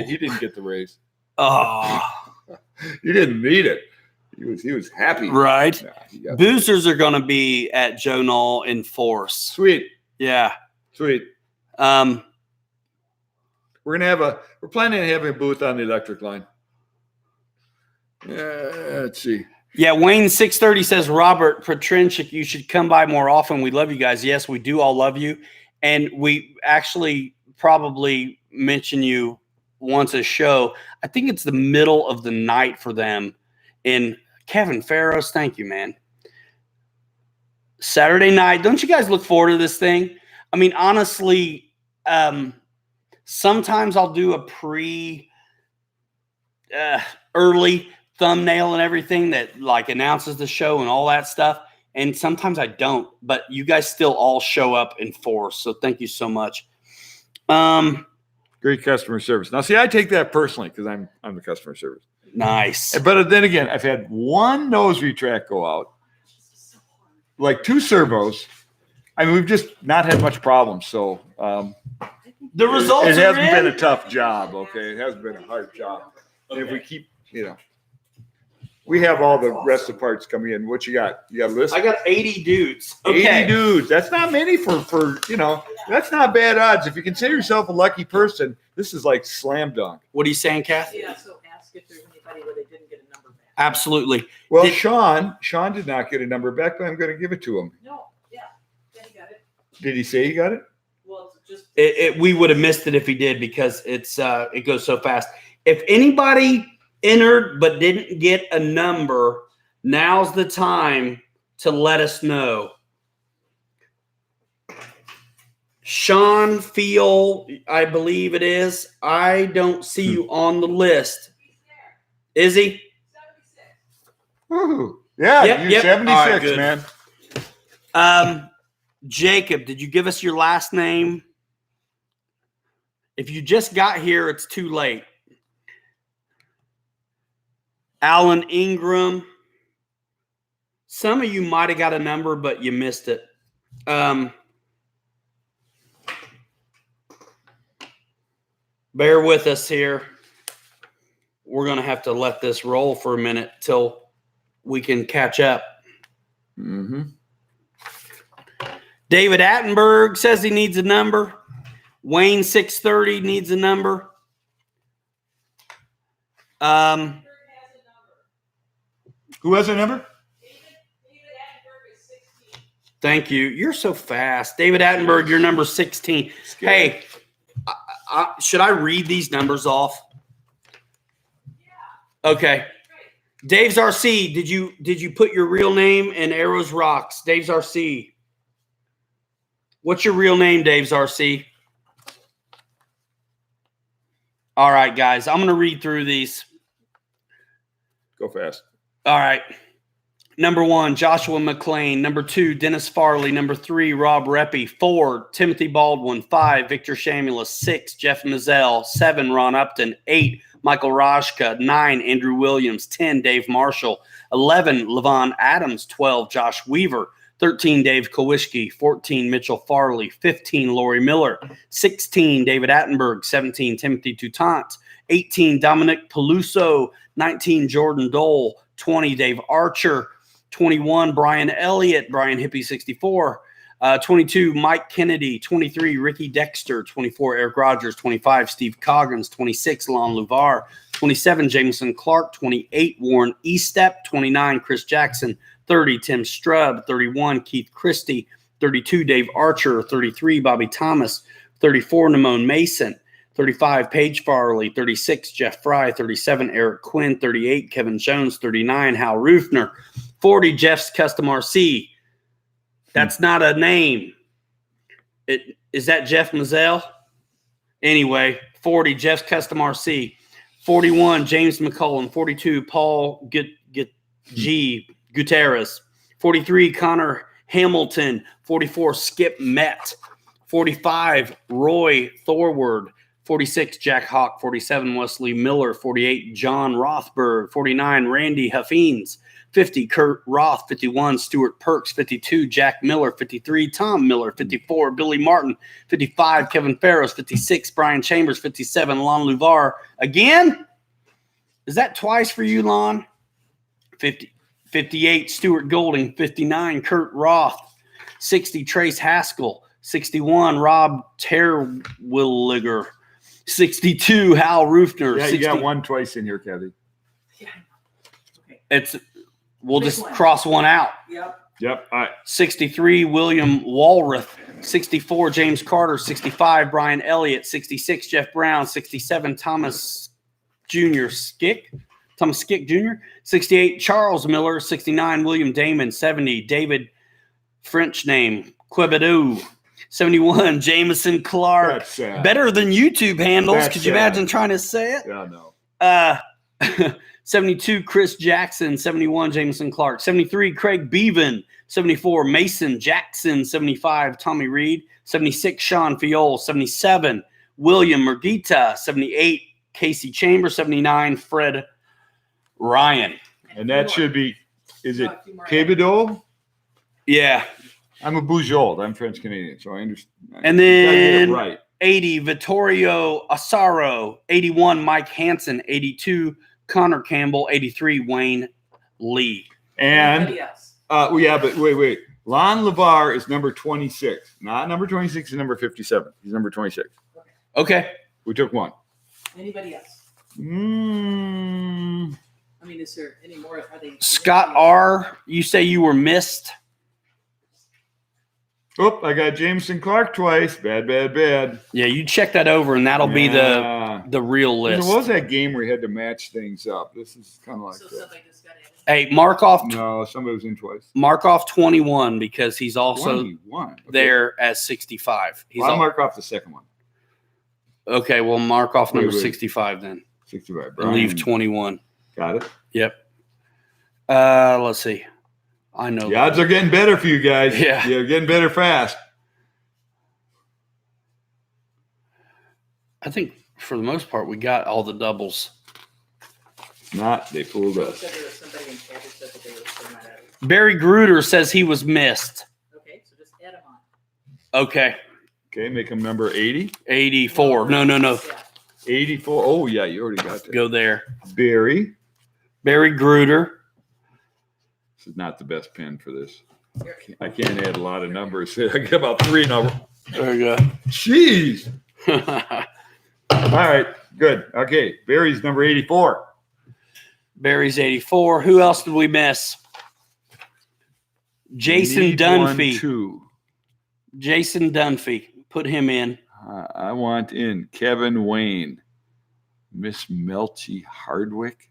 He didn't get the raise. Oh, he didn't need it. He was happy. Right. Boosters are going to be at Joe Nall in force. Sweet. Yeah. Sweet. We're planning on having a booth on the electric line. Let's see. Yeah, Wayne 630 says, Robert Petrinchik, you should come by more often. We love you guys. Yes, we do all love you. And we actually probably mention you once a show. I think it's the middle of the night for them. In Kevin Farrows, thank you, man. Saturday night. Don't you guys look forward to this thing? I mean, honestly, sometimes I'll do a early thumbnail and everything that like announces the show and all that stuff. And sometimes I don't, but you guys still all show up in force. So thank you so much. Great customer service. Now, see, I take that personally because I'm the customer service. Nice. But then again, I've had one nose retract go out, like 2 servos. I mean, we've just not had much problems. So the results it hasn't been a tough job. Okay. It hasn't been a hard job. And if we keep, we have all the rest of the parts coming in. What you got? You got a list? I got 80 dudes. Okay. 80 dudes. That's not many for That's not bad odds. If you consider yourself a lucky person, this is like slam dunk. What are you saying, Kath? Yeah, so ask if there's anybody where they didn't get a number back. Absolutely. Well, Sean did not get a number back, but I'm going to give it to him. No, yeah, he got it. Did he say he got it? Well, it's just We would have missed it if he did because it goes so fast. If anybody entered but didn't get a number, now's the time to let us know. Sean Feel, I believe it is. I don't see you on the list. Is he? 76. Ooh. Yeah, you're 76, right, man. Jacob, did you give us your last name? If you just got here, it's too late. Alan Ingram. Some of you might have got a number, but you missed it. Bear with us here. We're going to have to let this roll for a minute till we can catch up. Mm-hmm. David Attenberg says he needs a number. Wayne 630 needs a number. Who has a number? David Attenberg is 16. Thank you. You're so fast. David Attenberg, you're number 16. Hey, should I read these numbers off? Yeah. Okay. Dave's RC, did you put your real name in Arrows Rocks? Dave's RC. What's your real name, Dave's RC? All right, guys. I'm going to read through these. Go fast. All right. Number 1, Joshua McLean. Number 2, Dennis Farley. Number 3, Rob Reppy. 4, Timothy Baldwin. 5, Victor Shamulus. 6, Jeff Mazzell. 7, Ron Upton. 8, Michael Rajka. 9, Andrew Williams. 10, Dave Marshall. 11, Levon Adams. 12, Josh Weaver. 13, Dave Kowischke. 14, Mitchell Farley. 15, Lori Miller. 16, David Attenberg. 17, Timothy Toutant. 18, Dominic Peluso. 19, Jordan Dole. 20, Dave Archer. 21, Brian Elliott. Brian Hippie 64. 22, Mike Kennedy. 23, Ricky Dexter. 24, Eric Rogers. 25, Steve Coggins. 26, Lon Luvar. 27, Jameson Clark. 28, Warren Estep. 29, Chris Jackson. 30, Tim Strub. 31, Keith Christie. 32, Dave Archer. 33, Bobby Thomas. 34, Namone Mason. 35, Paige Farley. 36, Jeff Fry. 37, Eric Quinn. 38, Kevin Jones. 39, Hal Rufner. 40, Jeff's Custom RC. That's not a name. Is that Jeff Mazzell? Anyway, 40, Jeff's Custom RC. 41, James McCullen. 42, Paul Gutierrez. 43, Connor Hamilton. 44, Skip Met. 45, Roy Thorward. 46, Jack Hawk. 47, Wesley Miller. 48, John Rothberg. 49, Randy Huffines. 50, Kurt Roth. 51, Stuart Perks. 52, Jack Miller. 53, Tom Miller. 54, Billy Martin. 55, Kevin Farrows. 56, Brian Chambers. 57, Lon Luvar. Again? Is that twice for you, Lon? 58, Stuart Golding. 59, Kurt Roth. 60, Trace Haskell. 61, Rob Terwilliger. 62, Hal Rufner. Yeah, 60, you got one twice in here, Kathy. Yeah. Okay. We'll just cross one out. Yep. All right. 63, William Walrath. 64, James Carter. 65, Brian Elliott. 66, Jeff Brown. 67, Thomas Skick Jr. 68, Charles Miller. 69, William Damon. 70, David French name, Quebedu. 71, Jameson Clark. That's sad. Better than YouTube handles. That's Could you imagine trying to say it? Yeah, no. 72, Chris Jackson. 71, Jameson Clark. 73, Craig Beavan. 74, Mason Jackson. 75, Tommy Reed. 76, Sean Fiol. 77, William Murgita. 78, Casey Chambers. 79, Fred Ryan. And that should be, is it Quebedo? Yeah. I'm a Boujold. I'm French Canadian, so I understand. And then get it right. 80, Vittorio Asaro. 81, Mike Hansen. 82, Connor Campbell. 83, Wayne Lee. And Anybody else? yeah, but wait. Lon LeVar is number 26. Not number 26 is number 57. He's number 26. Okay. We took one. Anybody else? I mean, is there any more? Are they Scott R., you say you were missed? Oh, I got Jameson Clark twice. Bad. Yeah, you check that over, and that'll be the real list. What was that game where you had to match things up? This is kind of like that. Somebody just got added? Hey, mark off. No, somebody was in twice. Mark off 21 because he's also 21. Okay. there as 65. I'll mark off the second one. Okay, well, mark off number wait. 65 then. 65. And leave 21. Got it. Yep. Let's see. I know. The odds are getting better for you guys. Yeah. You're getting better fast. I think for the most part, we got all the doubles. Not, they fooled So us. there was somebody in Kansas that they were still not added. Barry Gruder says he was missed. Okay, so just add them on. Okay. Okay, make him number 80. 84. No. Yeah. 84. Oh, yeah, you already got that. Go there. Barry. Barry Gruder. This is not the best pen for this. Here. I can't add a lot of numbers. I get about 3 numbers. There you Jeez. go. All right, good. Okay, Barry's number 84. Barry's 84. Who else did we miss? Jason Need Dunphy. 1, 2. Jason Dunphy. Put him in. I want in Kevin Wayne, Miss Melchie Hardwick,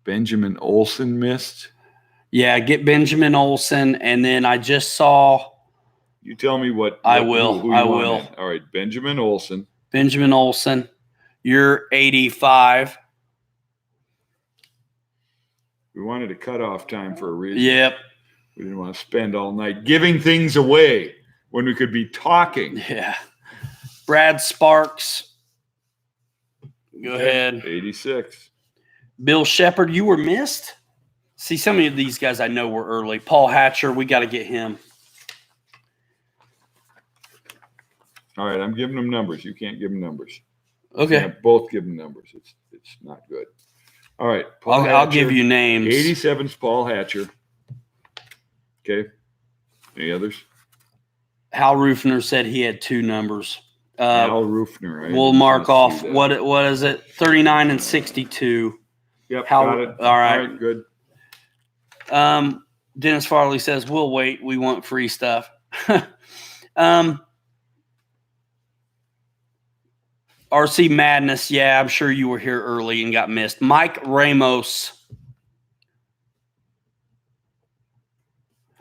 Benjamin Olson missed. Yeah, get Benjamin Olson. And then I just saw You tell me what. I will. who you I want will. in. All right, Benjamin Olson. Benjamin Olson. You're 85. We wanted a cutoff time for a reason. Yep. We didn't want to spend all night giving things away when we could be talking. Yeah. Brad Sparks. Go ahead. 86. Bill Shepard, you were missed? See, some of these guys I know were early. Paul Hatcher, we got to get him. All right, I'm giving them numbers. You can't give them numbers. Okay. Can't both give them numbers. It's not good. All right. Paul I'll Hatcher. give you names. 87's Paul Hatcher. Okay. Any others? Hal Rufner said he had 2 numbers. Al Rufner. I We'll didn't mark see off that. what is it? 39 and 62. Yep, Hal- got it. all right. Good. Dennis Farley says, we'll wait. We want free stuff. RC Madness. Yeah, I'm sure you were here early and got missed. Mike Ramos.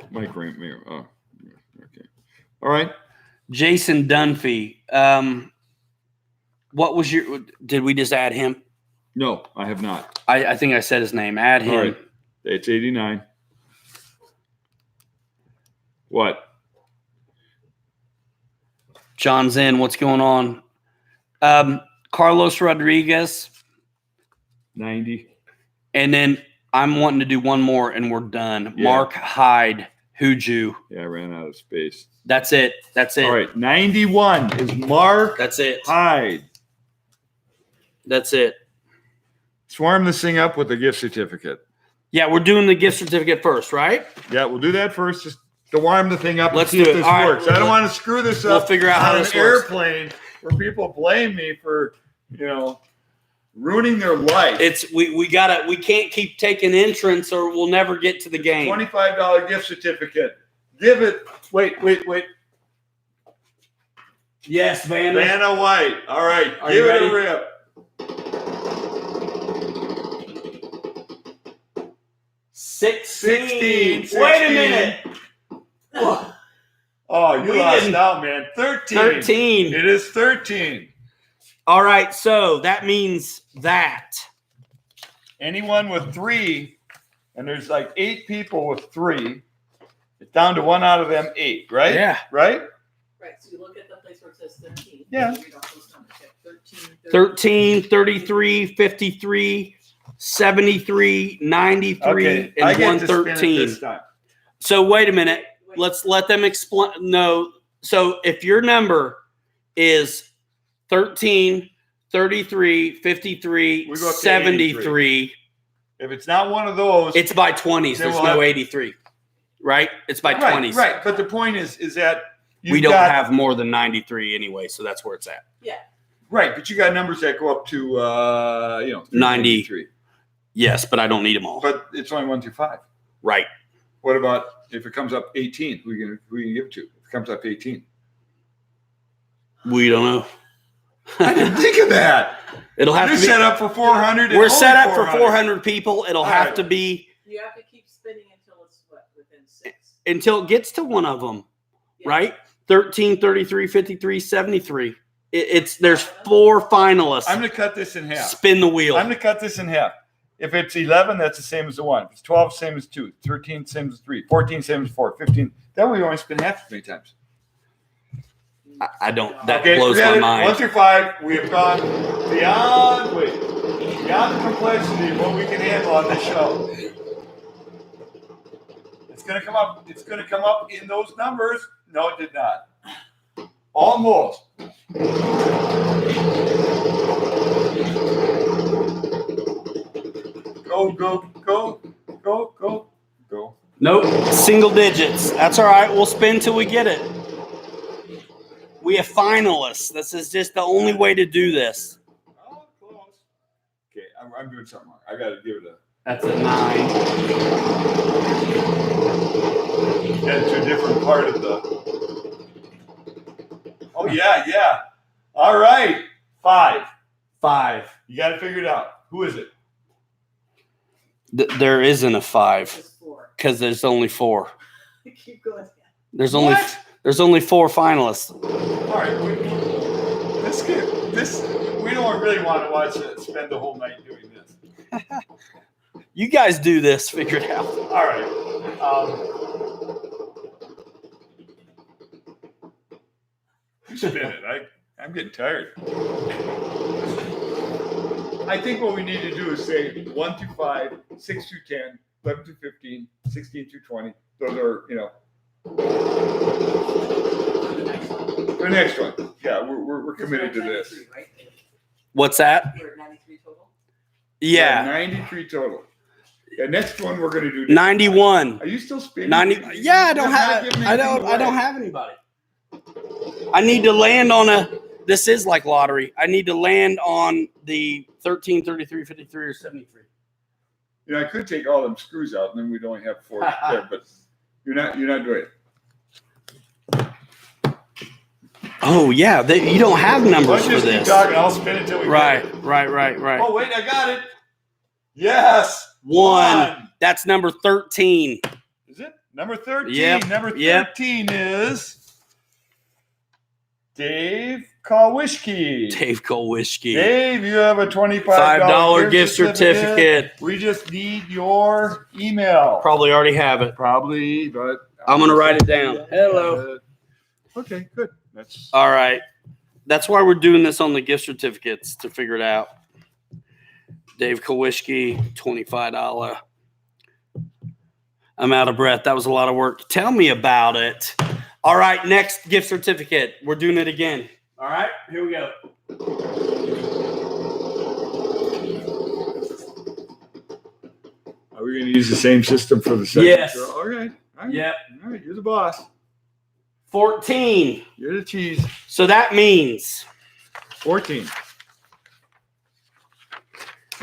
Mike Raymer. Oh, okay. All right. Jason Dunphy. What was did we just add him? No, I have not. I think I said his name. Add him. All right. It's 89. What? John Zen, what's going on? Carlos Rodriguez. 90. And then I'm wanting to do one more and we're done. Yeah. Mark Hyde, Huju. Yeah, I ran out of space. That's it. That's it. All right. 91 is Mark That's it. Hyde. That's it. Swarm this thing up with a gift certificate. Yeah, we're doing the gift certificate first, right? Yeah, we'll do that first. Just to warm the thing up Let's and see do if it. this All right. works. I don't want to screw this We'll up. figure out how on this an works. airplane where people blame me for, ruining their life. We can't keep taking entrance or we'll never get to the game. $25 gift certificate. Give it. Wait. Yes, Vanna. Vanna White. All right. Are Give you it ready? a rip. 16. 16. Wait a minute. Oh, you We lost didn't- out, man. 13. 13. It is 13. All right, so that means that. Anyone with 3, and there's like 8 people with 3, it's down to 1 out of them 8, right? Yeah. Right? Right, so you look at the place where it says 13. Yeah. Read off those numbers. Okay, 13, 33, 53, 73, 93, Okay. I and get to spin it 113. this time. So wait a minute. Let's let them explain. No. So if your number is 13, 33, 53, We go up to 73, If it's not one of those, it's by 20s. Then There's we'll no have- 83. right? It's by 20s. Right. But the point is that we don't have more than 93 anyway, so that's where it's at. Yeah. Right, but you got numbers that go up to 93. Yes, but I don't need them all. But it's only 1 through 5. Right. What about if it comes up 18? Who you can give it to? If it comes up 18. We don't know. I didn't think of that. It'll have to be set up for 400. We're set up for 400 people. It'll have right. to be. You have to keep spinning until it's within 6. Until it gets to one of them, Yeah. right? 13, 33, 53, 73. There's 4 finalists. I'm going to cut this in half. Spin the wheel. I'm going to cut this in half. If it's 11, that's the same as the 1. If it's 12, same as 2. 13, same as 3. 14, same as 4. 15. Then we only spin half as many times. I don't. That blows my mind. 1 through 5, we have gone beyond the complexity of what we can handle on this show. It's going to come up. It's going to come up in those numbers. No, it did not. Almost. Go. Nope. Single digits. That's all right. We'll spin till we get it. We have finalists. This is just the only way to do this. Oh, close. Okay, I'm doing something wrong. I got to give it a. That's a 9. That's a different part of the. Oh yeah. All right, 5. 5. You got to figure it out. Who is it? There isn't a 5 It's 4. because there's only 4. Keep going. There's What? only 4 finalists. All right, let's get this. We don't really want to watch it. Spend the whole night doing this. You guys do this. Figure it out. All right. You spin it. I'm getting tired. I think what we need to do is say 1 through 5, 6 through 10, 11 through 15, 16 through 20. Those are, the next one. Yeah, we're committed to this. Right? What's that? You're at 93 total? Yeah. 93 total. The next one we're going to do. 91. Are you still spinning? 90. Yeah, I don't have anybody. I need to land on this is like lottery. I need to land on the 13, 33, 53, or 73. I could take all them screws out and then we'd only have 4 there, but you're not doing it. Oh yeah, you don't have numbers for Let's just this. keep talking. I'll spin it till we Right. get it. Right. Oh wait, I got it. Yes. 1. That's number 13. Is it? Number 13. Yep. Number 13 is Dave Kowalski. Dave Kowalski. Dave, you have a $25 $5 gift certificate. We just need your email. Probably already have it. Probably, but I'm going to write it down. Hello. Okay, good. That's All right. That's why we're doing this on the gift certificates to figure it out. Dave Kowalski, $25. I'm out of breath. That was a lot of work. Tell me about it. All right, next gift certificate. We're doing it again. All right, here we go. Are we going to use the same system for the second? Yes. show? All right. Yep. All right, you're the boss. 14. You're the cheese. So that means 14.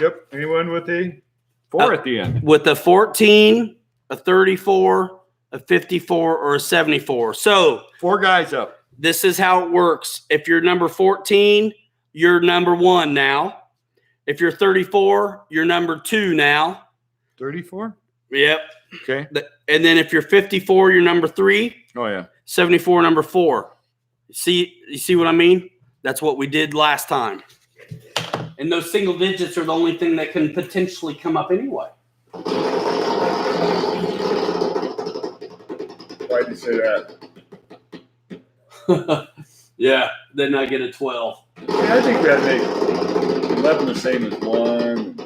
Yep. Anyone with a 4 at the end? with a 14, a 34, a 54, or a 74. So 4 guys up. this is how it works. If you're number 14, you're number 1 now. If you're 34, you're number 2 now. 34? Yep. Okay. And then if you're 54, you're number 3. Oh, yeah. 74, number 4. You see what I mean? That's what we did last time. And those single digits are the only thing that can potentially come up anyway. Why'd you say that? Yeah, then I get a 12. I think we had to make 11 the same as 1.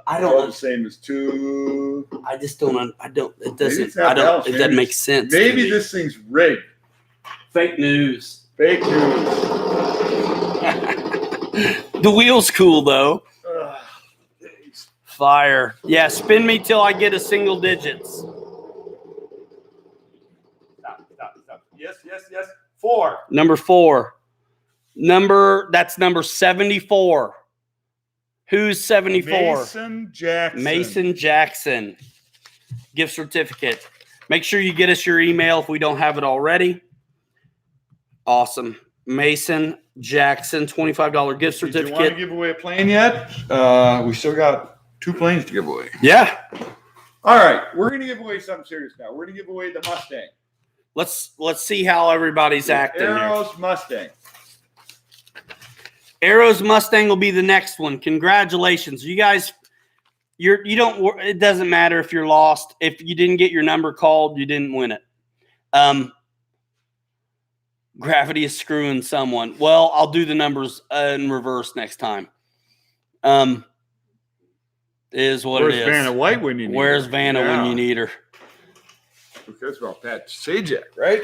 I 12 the don't. same as 2. I just don't. I don't. It Maybe doesn't. it's not I don't. balanced. It doesn't make sense. to Maybe me. this thing's rigged. Fake news. Fake news. The wheel's cool though. Ugh. Fire. Yeah, spin me till I get a single digits. Stop. Yes, yes, yes. 4. Number 4. That's number 74. Who's 74? Mason Jackson. Mason Jackson. Gift certificate. Make sure you get us your email if we don't have it already. Awesome. Mason Jackson, $25 gift certificate. Do you want to give away a plane yet? We still got 2 planes to give away. Yeah. All right. We're going to give away something serious now. We're going to give away the Mustang. Let's see how everybody's acting here. Arrow's Mustang. Arrow's Mustang will be the next one. Congratulations. You guys, it doesn't matter if you're lost. If you didn't get your number called, you didn't win it. Gravity is screwing someone. Well, I'll do the numbers in reverse next time. Is what Where's it is. Vanna White when you need Where's her? Vanna when you need her? Because about Pat Sajak, right?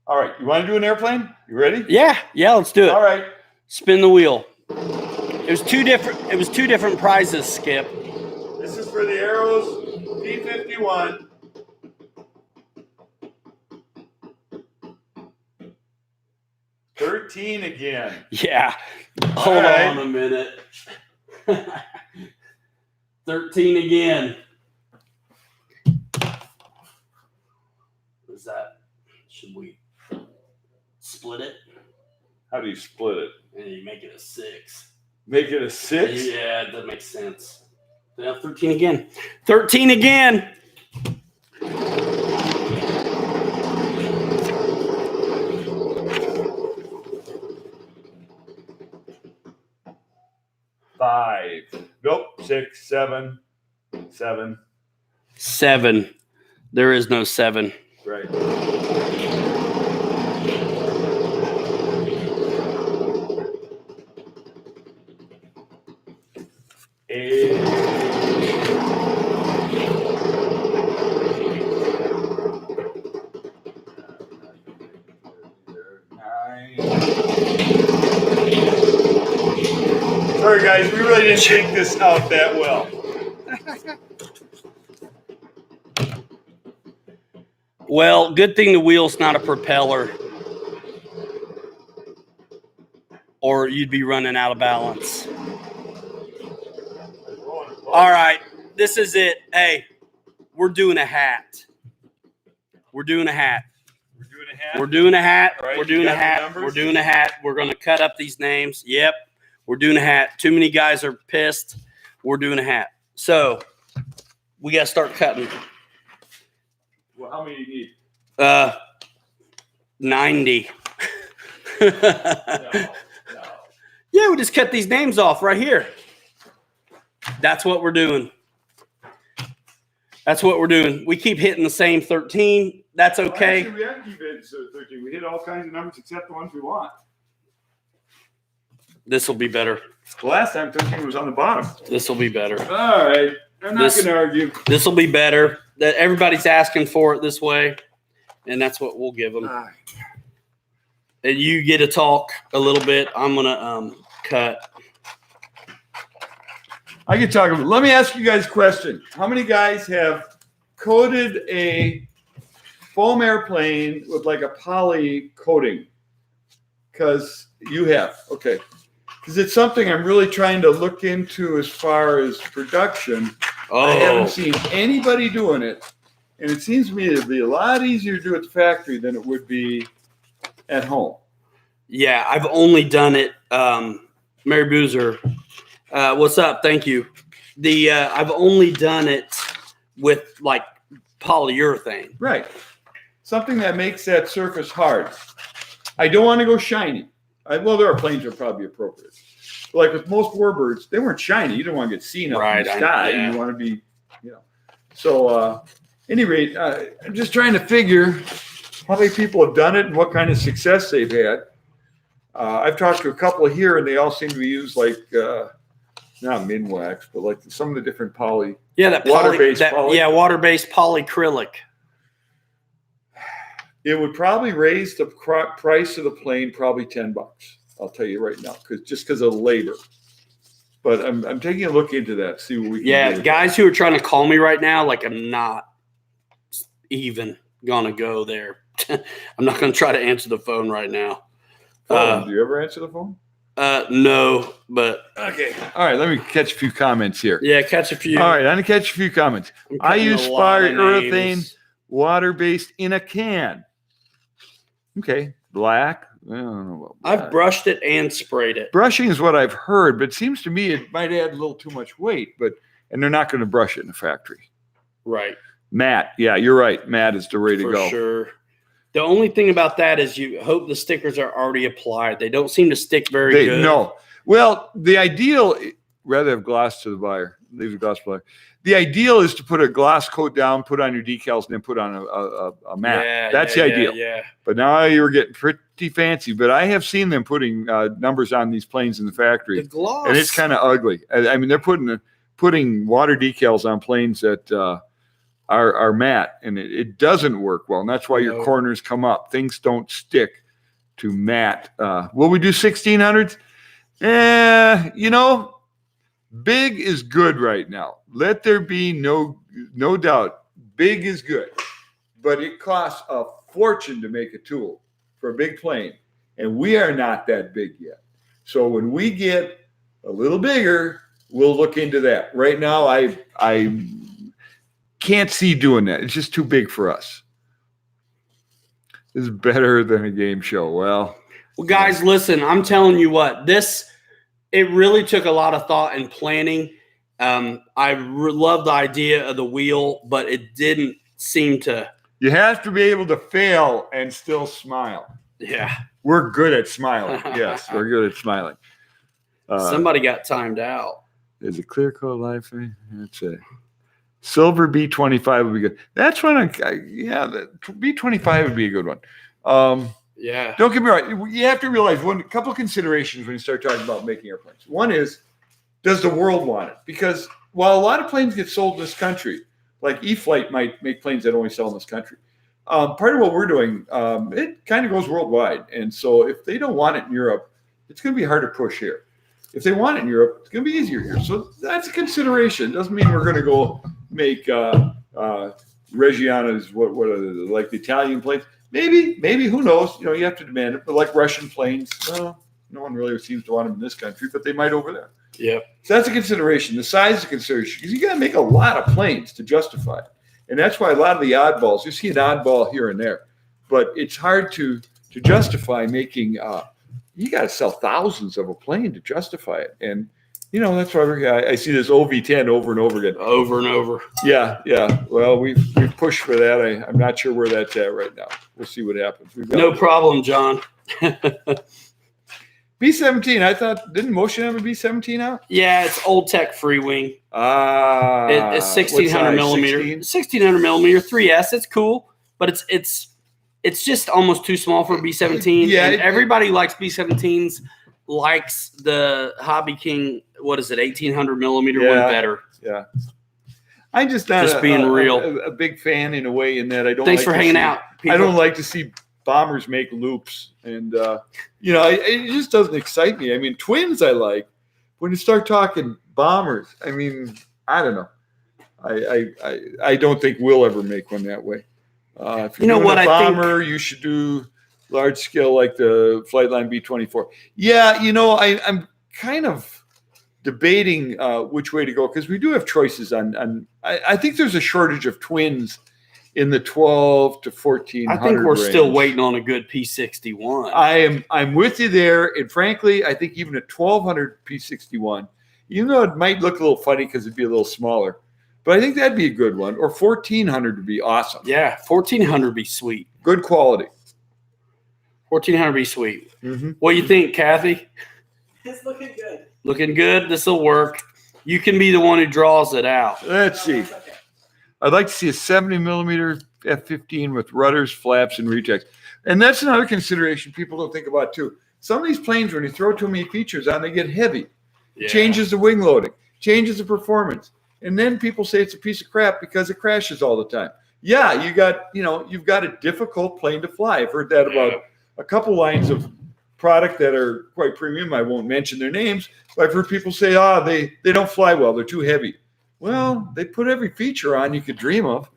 All right. You want to do an airplane? You ready? Yeah, let's do it. All right. Spin the wheel. It was two different prizes, Skip. This is for the Arrows P-51. $13 again. Yeah. Hold on a minute. 13 again. What is that? Should we split it? How do you split it? And you make it a 6. Make it a 6? Yeah, that makes sense. Yeah, 13 again. 13 again. Five. Nope. 6, 7, 7. 7. There is no 7. Right. 8. 9. Sorry, guys. We really didn't think this out that well. Well, good thing the wheel's not a propeller, or you'd be running out of balance. All right, this is it. Hey, we're doing a hat. We're doing a hat. We're doing a hat. Right, We're doing a hat. We're doing a hat. We're going to cut up these names. Yep. We're doing a hat. Too many guys are pissed. We're doing a hat. So we got to start cutting. Well, how many do you need? 90. No. Yeah, we just cut these names off right here. That's what we're doing. That's what we're doing. We keep hitting the same 13. That's okay. Well, actually, we have to keep it 13. We hit all kinds of numbers except the ones we want. This will be better. The last time 13 was on the bottom. This will be better. All right. I'm not going to argue. This will be better. That everybody's asking for it this way, and that's what we'll give them. Right. And you get to talk a little bit. I'm gonna cut. I can talk about. Let me ask you guys a question. How many guys have coated a foam airplane with like a poly coating? Because you have. Okay. Because it's something I'm really trying to look into as far as production. I haven't seen anybody doing it. And it seems to me it'd be a lot easier to do at the factory than it would be at home. Yeah, I've only done it. Mary Boozer, what's up? Thank you. I've only done it with like polyurethane. Right. Something that makes that surface hard. I don't want to go shiny. Well, there are planes that are probably appropriate. But like with most warbirds, they weren't shiny. You don't want to get seen up in the sky. Yeah. You want to be, So, any rate, I'm just trying to figure how many people have done it and what kind of success they've had. I've talked to a couple here, and they all seem to be used like not Minwax, but like some of the different poly. Yeah, that water-based poly. Yeah, water-based polyacrylic. It would probably raise the price of the plane probably $10. I'll tell you right now, because of the labor. But I'm taking a look into that. See what we can do. Yeah, guys who are trying to call me right now, like I'm not even. gonna go there. I'm not gonna try to answer the phone right now. Do you ever answer the phone? No, but okay. All right, let me catch a few comments here. Yeah, catch a few. All right, I'm gonna catch a few comments. I use polyurethane, water-based in a can. Okay, black. I don't know about black. I've brushed it and sprayed it. Brushing is what I've heard, but it seems to me it might add a little too much weight. And they're not going to brush it in the factory. Right. Matte. Yeah, you're right. Matte is the way to go. For sure. The only thing about that is you hope the stickers are already applied. They don't seem to stick very good. No. Well, the ideal, rather have gloss to the buyer. Leave the gloss buyer. The ideal is to put a gloss coat down, put on your decals, and then put on a matte. Yeah, That's the ideal. Yeah. But now you're getting pretty fancy. But I have seen them putting numbers on these planes in the factory. The gloss. And it's kind of ugly. I mean, they're putting water decals on planes that are matte, and it doesn't work well. And that's why your corners come up. Things don't stick to matte. Will we do 1600s? Big is good right now. Let there be no doubt. Big is good. But it costs a fortune to make a tool for a big plane. And we are not that big yet. So when we get a little bigger, we'll look into that. Right now, I can't see doing that. It's just too big for us. This is better than a game show. Well, guys, listen, I'm telling you what, it really took a lot of thought and planning. I love the idea of the wheel, but it didn't seem to. You have to be able to fail and still smile. Yeah. We're good at smiling. Yes, we're good at smiling. Somebody got timed out. Is it clear coat life? That's it. Silver B25 would be good. That's one. The B25 would be a good one. Yeah. Don't get me wrong. You have to realize a couple of considerations when you start talking about making airplanes. One is, does the world want it? Because while a lot of planes get sold in this country, like e-flite might make planes that only sell in this country, part of what we're doing, it kind of goes worldwide. And so if they don't want it in Europe, it's going to be hard to push here. If they want it in Europe, it's going to be easier here. So that's a consideration. Doesn't mean we're going to go make Reggiana's, what are they, like the Italian planes. Maybe, who knows? You have to demand it. But like Russian planes, no one really seems to want them in this country, but they might over there. Yeah. So that's a consideration. The size is a consideration because you got to make a lot of planes to justify it. And that's why a lot of the oddballs, you see an oddball here and there, but it's hard to justify making, you got to sell thousands of a plane to justify it. And, that's why I see this OV10 over and over again. Over and over. Yeah. Well, we've pushed for that. I'm not sure where that's at right now. We'll see what happens. No problem, John. B-17, I thought, didn't Motion have a B-17 out? Yeah, it's old tech free wing. It's 1600 millimeter. 1600 millimeter 3S. It's cool, but it's just almost too small for a B-17. Yeah, and everybody likes B-17s. Likes the Hobby King, 1800 millimeter one better. Yeah. I'm just not being real. A big fan in a way in that I don't. Thanks for hanging out. People. I don't like to see bombers make loops, and it just doesn't excite me. I mean, twins I like. When you start talking bombers, I mean, I don't know. I don't think we'll ever make one that way. If you're doing a bomber, you should do large scale like the Flightline B-24. Yeah, I'm kind of debating which way to go because we do have choices on I think there's a shortage of twins in the 12 to 1400 I think we're range. still waiting on a good P-61. I'm with you there, and frankly, I think even a 1200 P-61, even though it might look a little funny because it'd be a little smaller, but I think that'd be a good one. Or 1400 would be awesome. Yeah, 1400 would be sweet. Good quality. 1400 would be sweet. Mm-hmm. What do you think, Kathy? It's looking good. Looking good. This will work. You can be the one who draws it out. Let's see. Okay. I'd like to see a 70 millimeter F-15 with rudders, flaps, and rejects. And that's another consideration people don't think about too. Some of these planes, when you throw too many features on, they get heavy. Yeah. Changes the wing loading, changes the performance. And then people say it's a piece of crap because it crashes all the time. Yeah, you've got a difficult plane to fly. I've heard that about a couple lines of product that are quite premium. I won't mention their names, but I've heard people say, they don't fly well. They're too heavy. Well, they put every feature on you could dream of.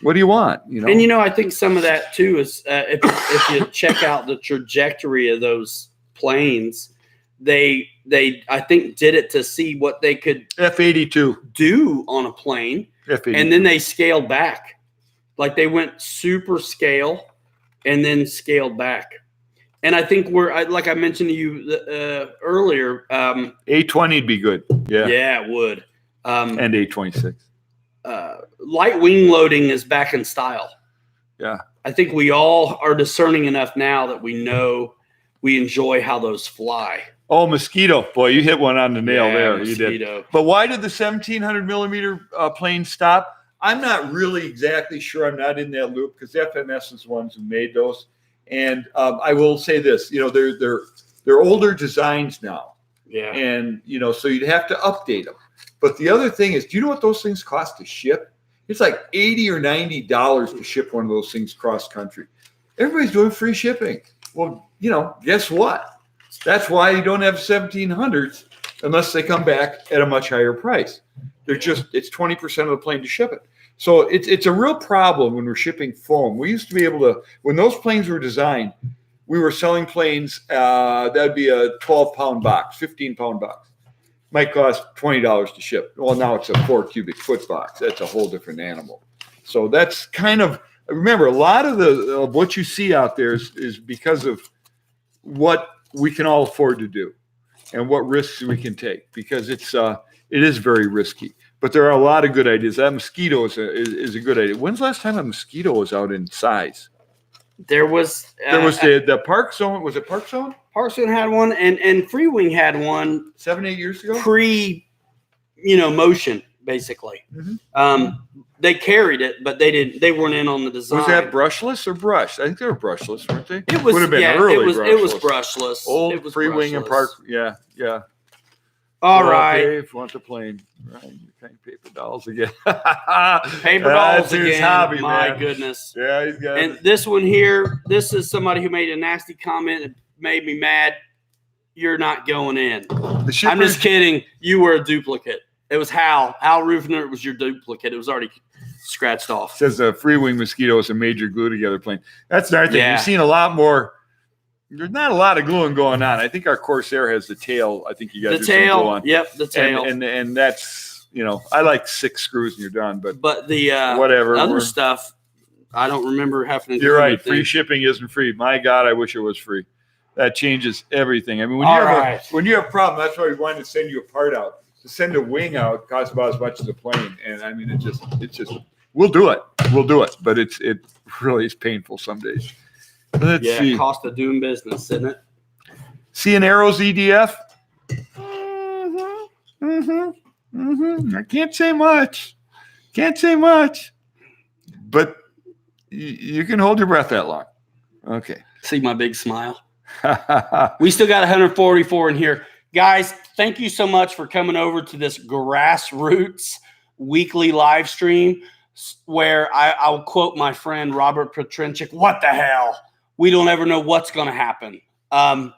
What do you want? You know, And I think some of that too is if you check out the trajectory of those planes, they I think did it to see what they could F-82 do on a plane, F-82. and then they scaled back. Like they went super scale and then scaled back. And I think like I mentioned to you earlier, A-20 would be good. Yeah, it would. And A-26. Light wing loading is back in style. Yeah. I think we all are discerning enough now that we know we enjoy how those fly. Oh, Mosquito. Boy, you hit one on the nail there. Mosquito. You did. But why did the 1,700 millimeter plane stop? I'm not really exactly sure. I'm not in that loop because FMS is the ones who made those. And I will say this, they're older designs now. Yeah. And, so you'd have to update them. But the other thing is, do you know what those things cost to ship? It's like $80 or $90 to ship one of those things cross country. Everybody's doing free shipping. Well, guess what? That's why you don't have 1700s unless they come back at a much higher price. It's 20% of the plane to ship it. So it's a real problem when we're shipping foam. We used to be able to, when those planes were designed, we were selling planes, that'd be a 12-pound box, 15-pound box. Might cost $20 to ship. Well, now it's a 4 cubic foot box. That's a whole different animal. So that's kind of, remember, a lot of what you see out there is because of what we can all afford to do and what risks we can take, because it is very risky. But there are a lot of good ideas. That Mosquito is a good idea. When's the last time a Mosquito was out in size? There was the Park Zone. Was it Park Zone? Park Zone had one, and Free Wing had one 7-8 years ago. Motion basically. Mm-hmm. They carried it, but they weren't in on the design. Was that brushless or brushed? I think they were brushless, weren't they? It was. Would have been early. It was brushless. Old Free Wing and Park. Yeah. All right. Okay, if you want the plane, right? You're paying paper dolls again. Paper dolls again. His hobby, My man. goodness. Yeah, he's got And it. this one here, this is somebody who made a nasty comment that made me mad. You're not going in. I'm just kidding. You were a duplicate. It was Hal. Hal Rufner was your duplicate. It was already scratched off. Says a Free Wing Mosquito is a major glue together plane. That's another thing. Yeah. You've seen a lot more. There's not a lot of gluing going on. I think our Corsair has the tail. I think you got the tail. On. Yep, the tail. And that's, I like 6 screws and you're done. But the whatever other stuff, I don't remember having to do. You're right. Anything. Free shipping isn't free. My God, I wish it was free. That changes everything. I mean, when you have a problem, that's why we wanted to send you a part out. To send a wing out costs about as much as a plane. And I mean, it's just we'll do it. But it really is painful some days. Let's see. Cost of doing business, isn't it? See an Arrows EDF? I can't say much. But you can hold your breath that long. Okay. See my big smile? We still got 144 in here. Guys, thank you so much for coming over to this grassroots weekly live stream where I'll quote my friend Robert Petrenchik, what the hell? We don't ever know what's going to happen.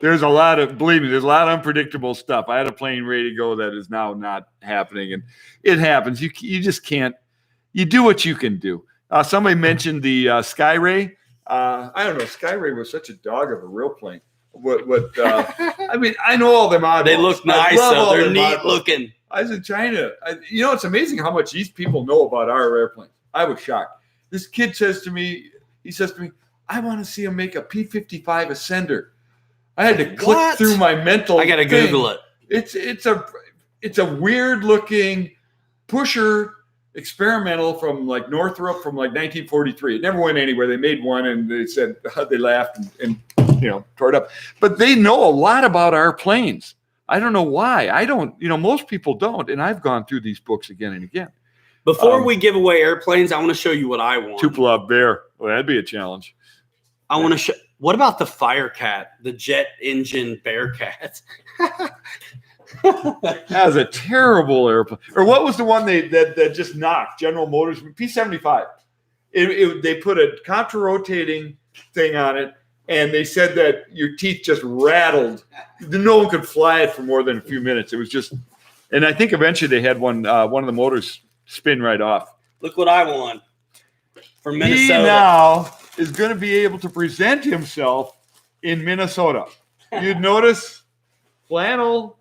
There's a lot of unpredictable stuff. I had a plane ready to go that is now not happening, and it happens. You just can't. You do what you can do. Somebody mentioned the Skyray. I don't know. Skyray was such a dog of a real plane. I mean, I know all them oddballs. They look nice, though. They're neat looking. I was in China. It's amazing how much these people know about our airplanes. I was shocked. This kid says to me, I want to see him make a P-55 Ascender. I had to click through my mental. I got to Google it. It's a weird looking pusher experimental from like Northrop from like 1943. It never went anywhere. They made one and they said they laughed and tore it up. But they know a lot about our planes. I don't know why. I don't. Most people don't. And I've gone through these books again and again. Before we give away airplanes, I want to show you what I want. Tupelo Bear. Well, that'd be a challenge. I want to show. What about the Firecat, the jet engine Bearcat? That was a terrible airplane. Or what was the one that just knocked? General Motors P-75. They put a contra-rotating thing on it, and they said that your teeth just rattled. No one could fly it for more than a few minutes. It was just, and I think eventually they had one of the motors spin right off. Look what I want. For he Minnesota. now is going to be able to present himself in Minnesota. You'd notice flannel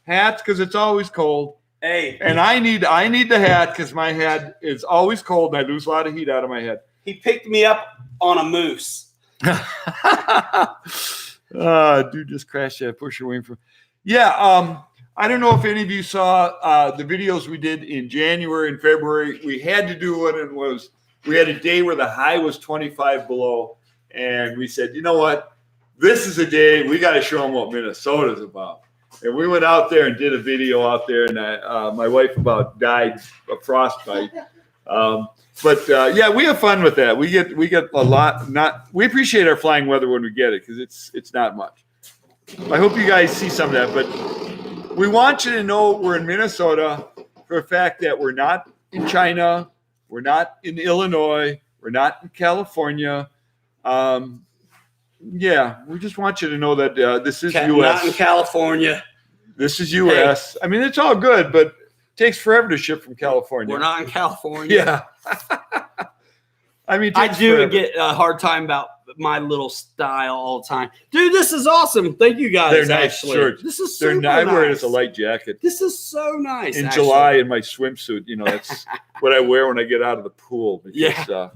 hats because it's always cold. Hey. And I need the hat because my head is always cold and I lose a lot of heat out of my head. He picked me up on a moose. Dude just crashed that pusher wing from. Yeah, I don't know if any of you saw the videos we did in January and February. We had to do it, and we had a day where the high was 25 below, and we said, you know what, this is a day we got to show them what Minnesota's about. And we went out there and did a video out there, and my wife about died of frostbite. Yeah, we have fun with that. We get a lot. We appreciate our flying weather when we get it because it's not much. I hope you guys see some of that, but we want you to know we're in Minnesota for the fact that we're not in China, we're not in Illinois, we're not in California. Yeah, we just want you to know that this is U.S. Not in California. This is U.S. Hey. I mean, it's all good, but it takes forever to ship from California. We're not in California. Yeah. I mean, I do get a hard time about my little style all the time. Dude, this is awesome. Thank you guys. They're nice actually. shirts. This is so nice. I wear it as a light jacket. This is so nice. In July in my swimsuit. You know, that's what I wear when I get out of the pool. Because, yeah.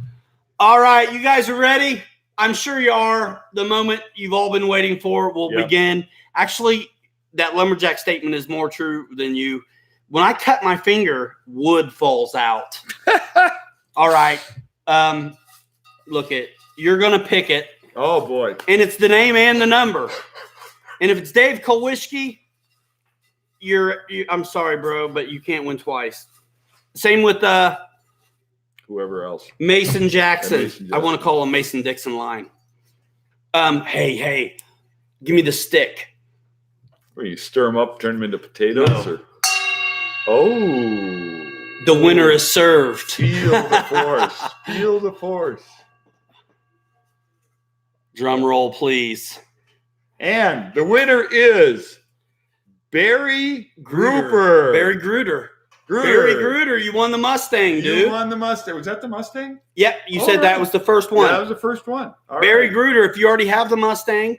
All right, you guys are ready? I'm sure you are. The moment you've all been waiting for will begin. Actually, that lumberjack statement is more true than you. When I cut my finger, wood falls out. All right. Look it. You're going to pick it. Oh, boy. And it's the name and the number. And if it's Dave Kolwischke, I'm sorry, bro, but you can't win twice. Same with whoever else. Mason Jackson. I want to call him Mason Dixon Line. Hey, give me the stick. Where you stir them up, turn them into potatoes? No. Or? Oh. The winner is served. Feel the force. Feel the force. Drum roll, please. And the winner is Barry Grouper. Barry Gruder. Barry Gruder, you won the Mustang, dude. You won the Mustang. Was that the Mustang? Yep, you said that was the first one. Yeah, that was the first one. All Barry right. Gruder, if you already have the Mustang,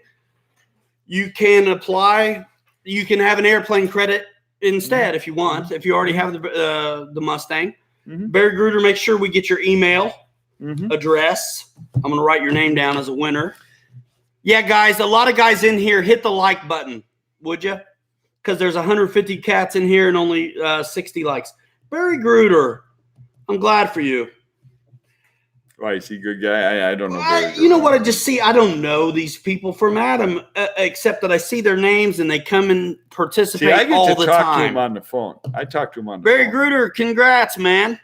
you can apply. You can have an airplane credit instead if you want. If you already have the Mustang. Mm-hmm. Barry Gruder, make sure we get your email address. I'm going to write your name down as a winner. Yeah, guys, a lot of guys in here, hit the like button, would you? Because there's 150 cats in here and only 60 likes. Barry Gruder, I'm glad for you. Why, is he a good guy? I don't know. You know what I just see? I don't know these people from Adam, except that I see their names and they come and participate all the time. I get to talk to him on the phone. I talk to him on the Barry phone. Gruder, congrats, man.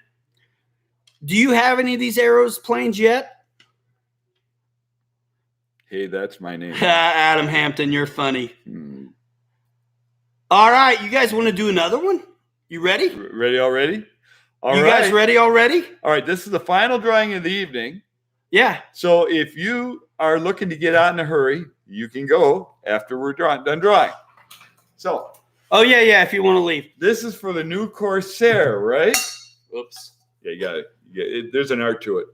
Do you have any of these aeroplanes yet? Hey, that's my name. Adam Hampton, you're funny. All right, you guys want to do another one? You ready? Ready already? You guys ready already? All right, this is the final drawing of the evening. Yeah. So if you are looking to get out in a hurry, you can go after we're done drawing. So. Oh, yeah, if you want to leave. This is for the new Corsair, right? Oops. Yeah, you got it. There's an art to it.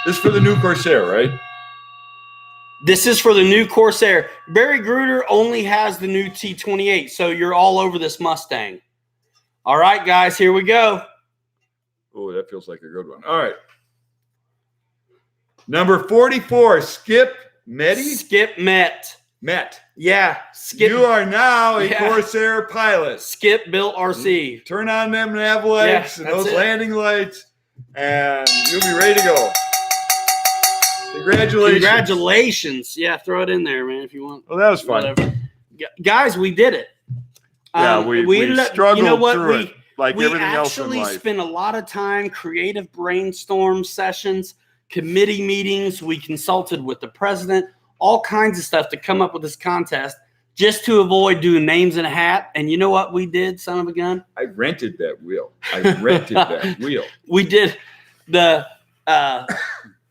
This is for the new Corsair, right? This is for the new Corsair. Barry Gruder only has the new T28, so you're all over this Mustang. All right, guys, here we go. Oh, that feels like a good one. All right. Number 44, Skip Metty? Skip Met. Yeah. Skip. You are now a Corsair pilot. Skip built RC. Turn on them nav lights and those landing lights, and you'll be ready to go. Congratulations. Yeah, throw it in there, man, if you want. Well, that was fun. Whatever. Guys, we did it. Yeah, we struggled through it, like everything else in life. We actually spent a lot of time, creative brainstorm sessions, committee meetings. We consulted with the president, all kinds of stuff to come up with this contest just to avoid doing names in a hat. And you know what we did, son of a gun? I rented that wheel. We did the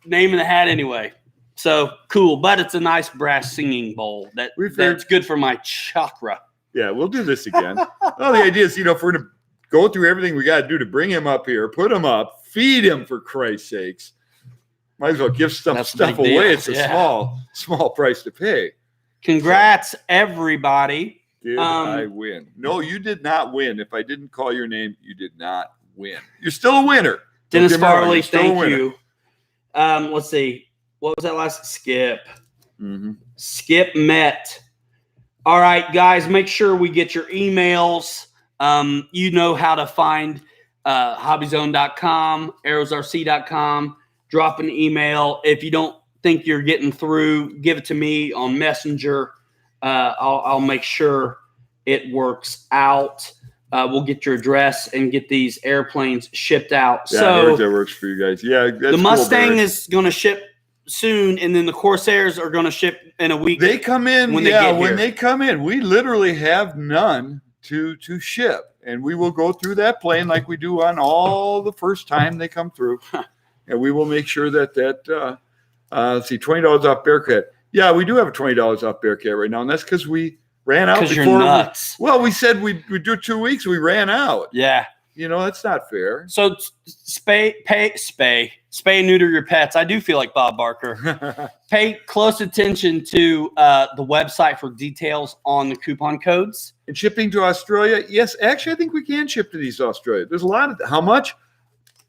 name in the hat anyway. So cool, but it's a nice brass singing bowl that's good for my chakra. Yeah, we'll do this again. Well, the idea is, if we're going to go through everything we got to do to bring him up here, put him up, feed him for Christ's sakes, Might as well give some That's a stuff big deal. away. It's a Yeah. small price to pay. Congrats, everybody. Did I win? No, you did not win. If I didn't call your name, you did not win. You're still a winner. Dennis Don't get me wrong, Farley, you're still a thank winner. you. Let's see. What was that last? Skip. Mm-hmm. Skip Met. All right, guys, make sure we get your emails. You know how to find HobbyZone.com, arrowsrc.com. Drop an email. If you don't think you're getting through, give it to me on Messenger. I'll make sure it works out. We'll get your address and get these airplanes shipped out. Yeah, so I heard that works for you guys. Yeah, that's the cool, Mustang Barry. is going to ship soon, and then the Corsairs are going to ship in a week. They come in when they get here. When they come in, we literally have none to ship, and we will go through that plane like we do on all the first time they come through, and we will make sure that let's see, $20 off Bearcat. Yeah, we do have a $20 off Bearcat right now, and that's because we ran out because before. you're nuts. We said we'd do 2 weeks. We ran out. Yeah. That's not fair. So spay and neuter your pets. I do feel like Bob Barker. Pay close attention to the website for details on the coupon codes. And shipping to Australia, yes, actually, I think we can ship to these Australia. There's a lot of how much?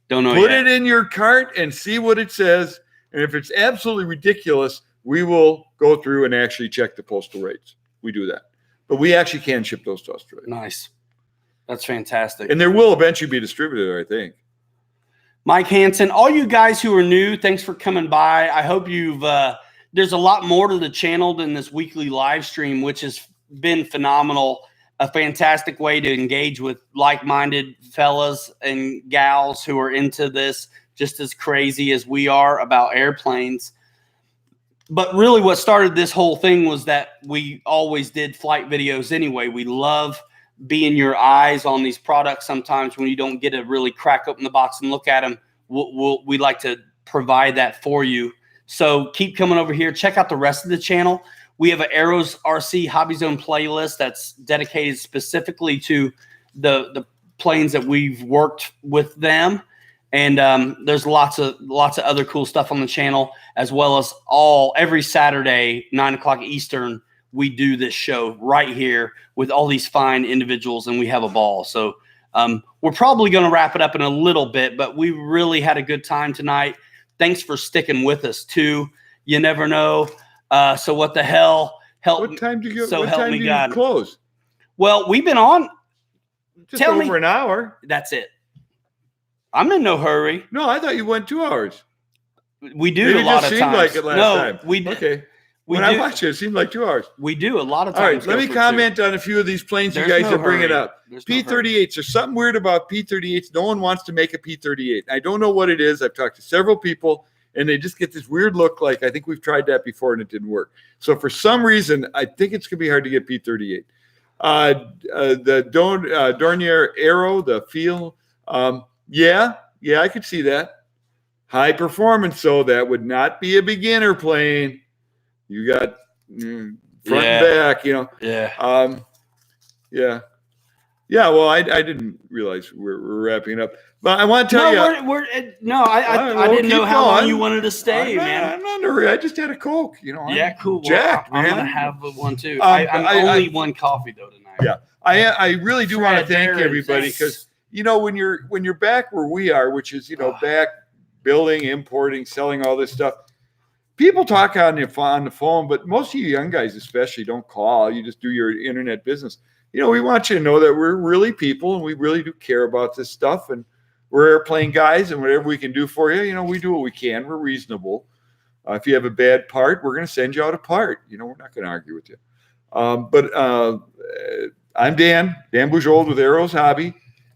Don't know Put yet. it in your cart and see what it says. And if it's absolutely ridiculous, we will go through and actually check the postal rates. We do that. But we actually can ship those to Australia. Nice. That's fantastic. And there will eventually be distributed, I think. Mike Hansen, all you guys who are new, thanks for coming by. I hope you've there's a lot more to the channel than this weekly live stream, which has been phenomenal. A fantastic way to engage with like-minded fellas and gals who are into this just as crazy as we are about airplanes. But really what started this whole thing was that we always did flight videos anyway. We love being your eyes on these products. Sometimes when you don't get to really crack open the box and look at them, we like to provide that for you. So keep coming over here. Check out the rest of the channel. We have an Arrows RC HobbyZone playlist that's dedicated specifically to the planes that we've worked with them. And there's lots of other cool stuff on the channel, as well as every Saturday, 9 o'clock Eastern, we do this show right here with all these fine individuals, and we have a ball. So we're probably going to wrap it up in a little bit, but we really had a good time tonight. Thanks for sticking with us too. You never know. So what the hell? What time do you So help me God. Close? Well, we've been on. Just Tell over me. an hour. That's it. I'm in no hurry. No, I thought you went 2 hours. We do Maybe a lot just of seemed times. like it last time. We do. Okay. We When do. I watched it seemed like 2 hours. We do a lot of All times. right, let me comment on a few of these planes you guys are bringing up. P-38s. There's something weird about P-38s. No one wants to make a P-38. I don't know what it is. I've talked to several people, and they just get this weird look like, I think we've tried that before and it didn't work. So for some reason, I think it's going to be hard to get P-38. The Dornier Arrow, the feel, yeah, I could see that. High performance, so that would not be a beginner plane. You got front and back, Yeah. Yeah, well, I didn't realize we're wrapping up. But I want to tell you. I didn't know how long you wanted to stay, man. I'm not in a hurry. I just had a Coke, Yeah, cool. Jack, I'm man. going to have one too. I'm only one coffee though tonight. Yeah, I really do want to thank Jared, everybody because when you're back where we are, which is back building, importing, selling all this stuff. People talk on the phone, but most of you young guys especially don't call. You just do your internet business. We want you to know that we're really people and we really do care about this stuff. And we're airplane guys, and whatever we can do for you, we do what we can. We're reasonable. If you have a bad part, we're going to send you out a part. We're not going to argue with you. But I'm Dan Bujold with Arrows Hobby.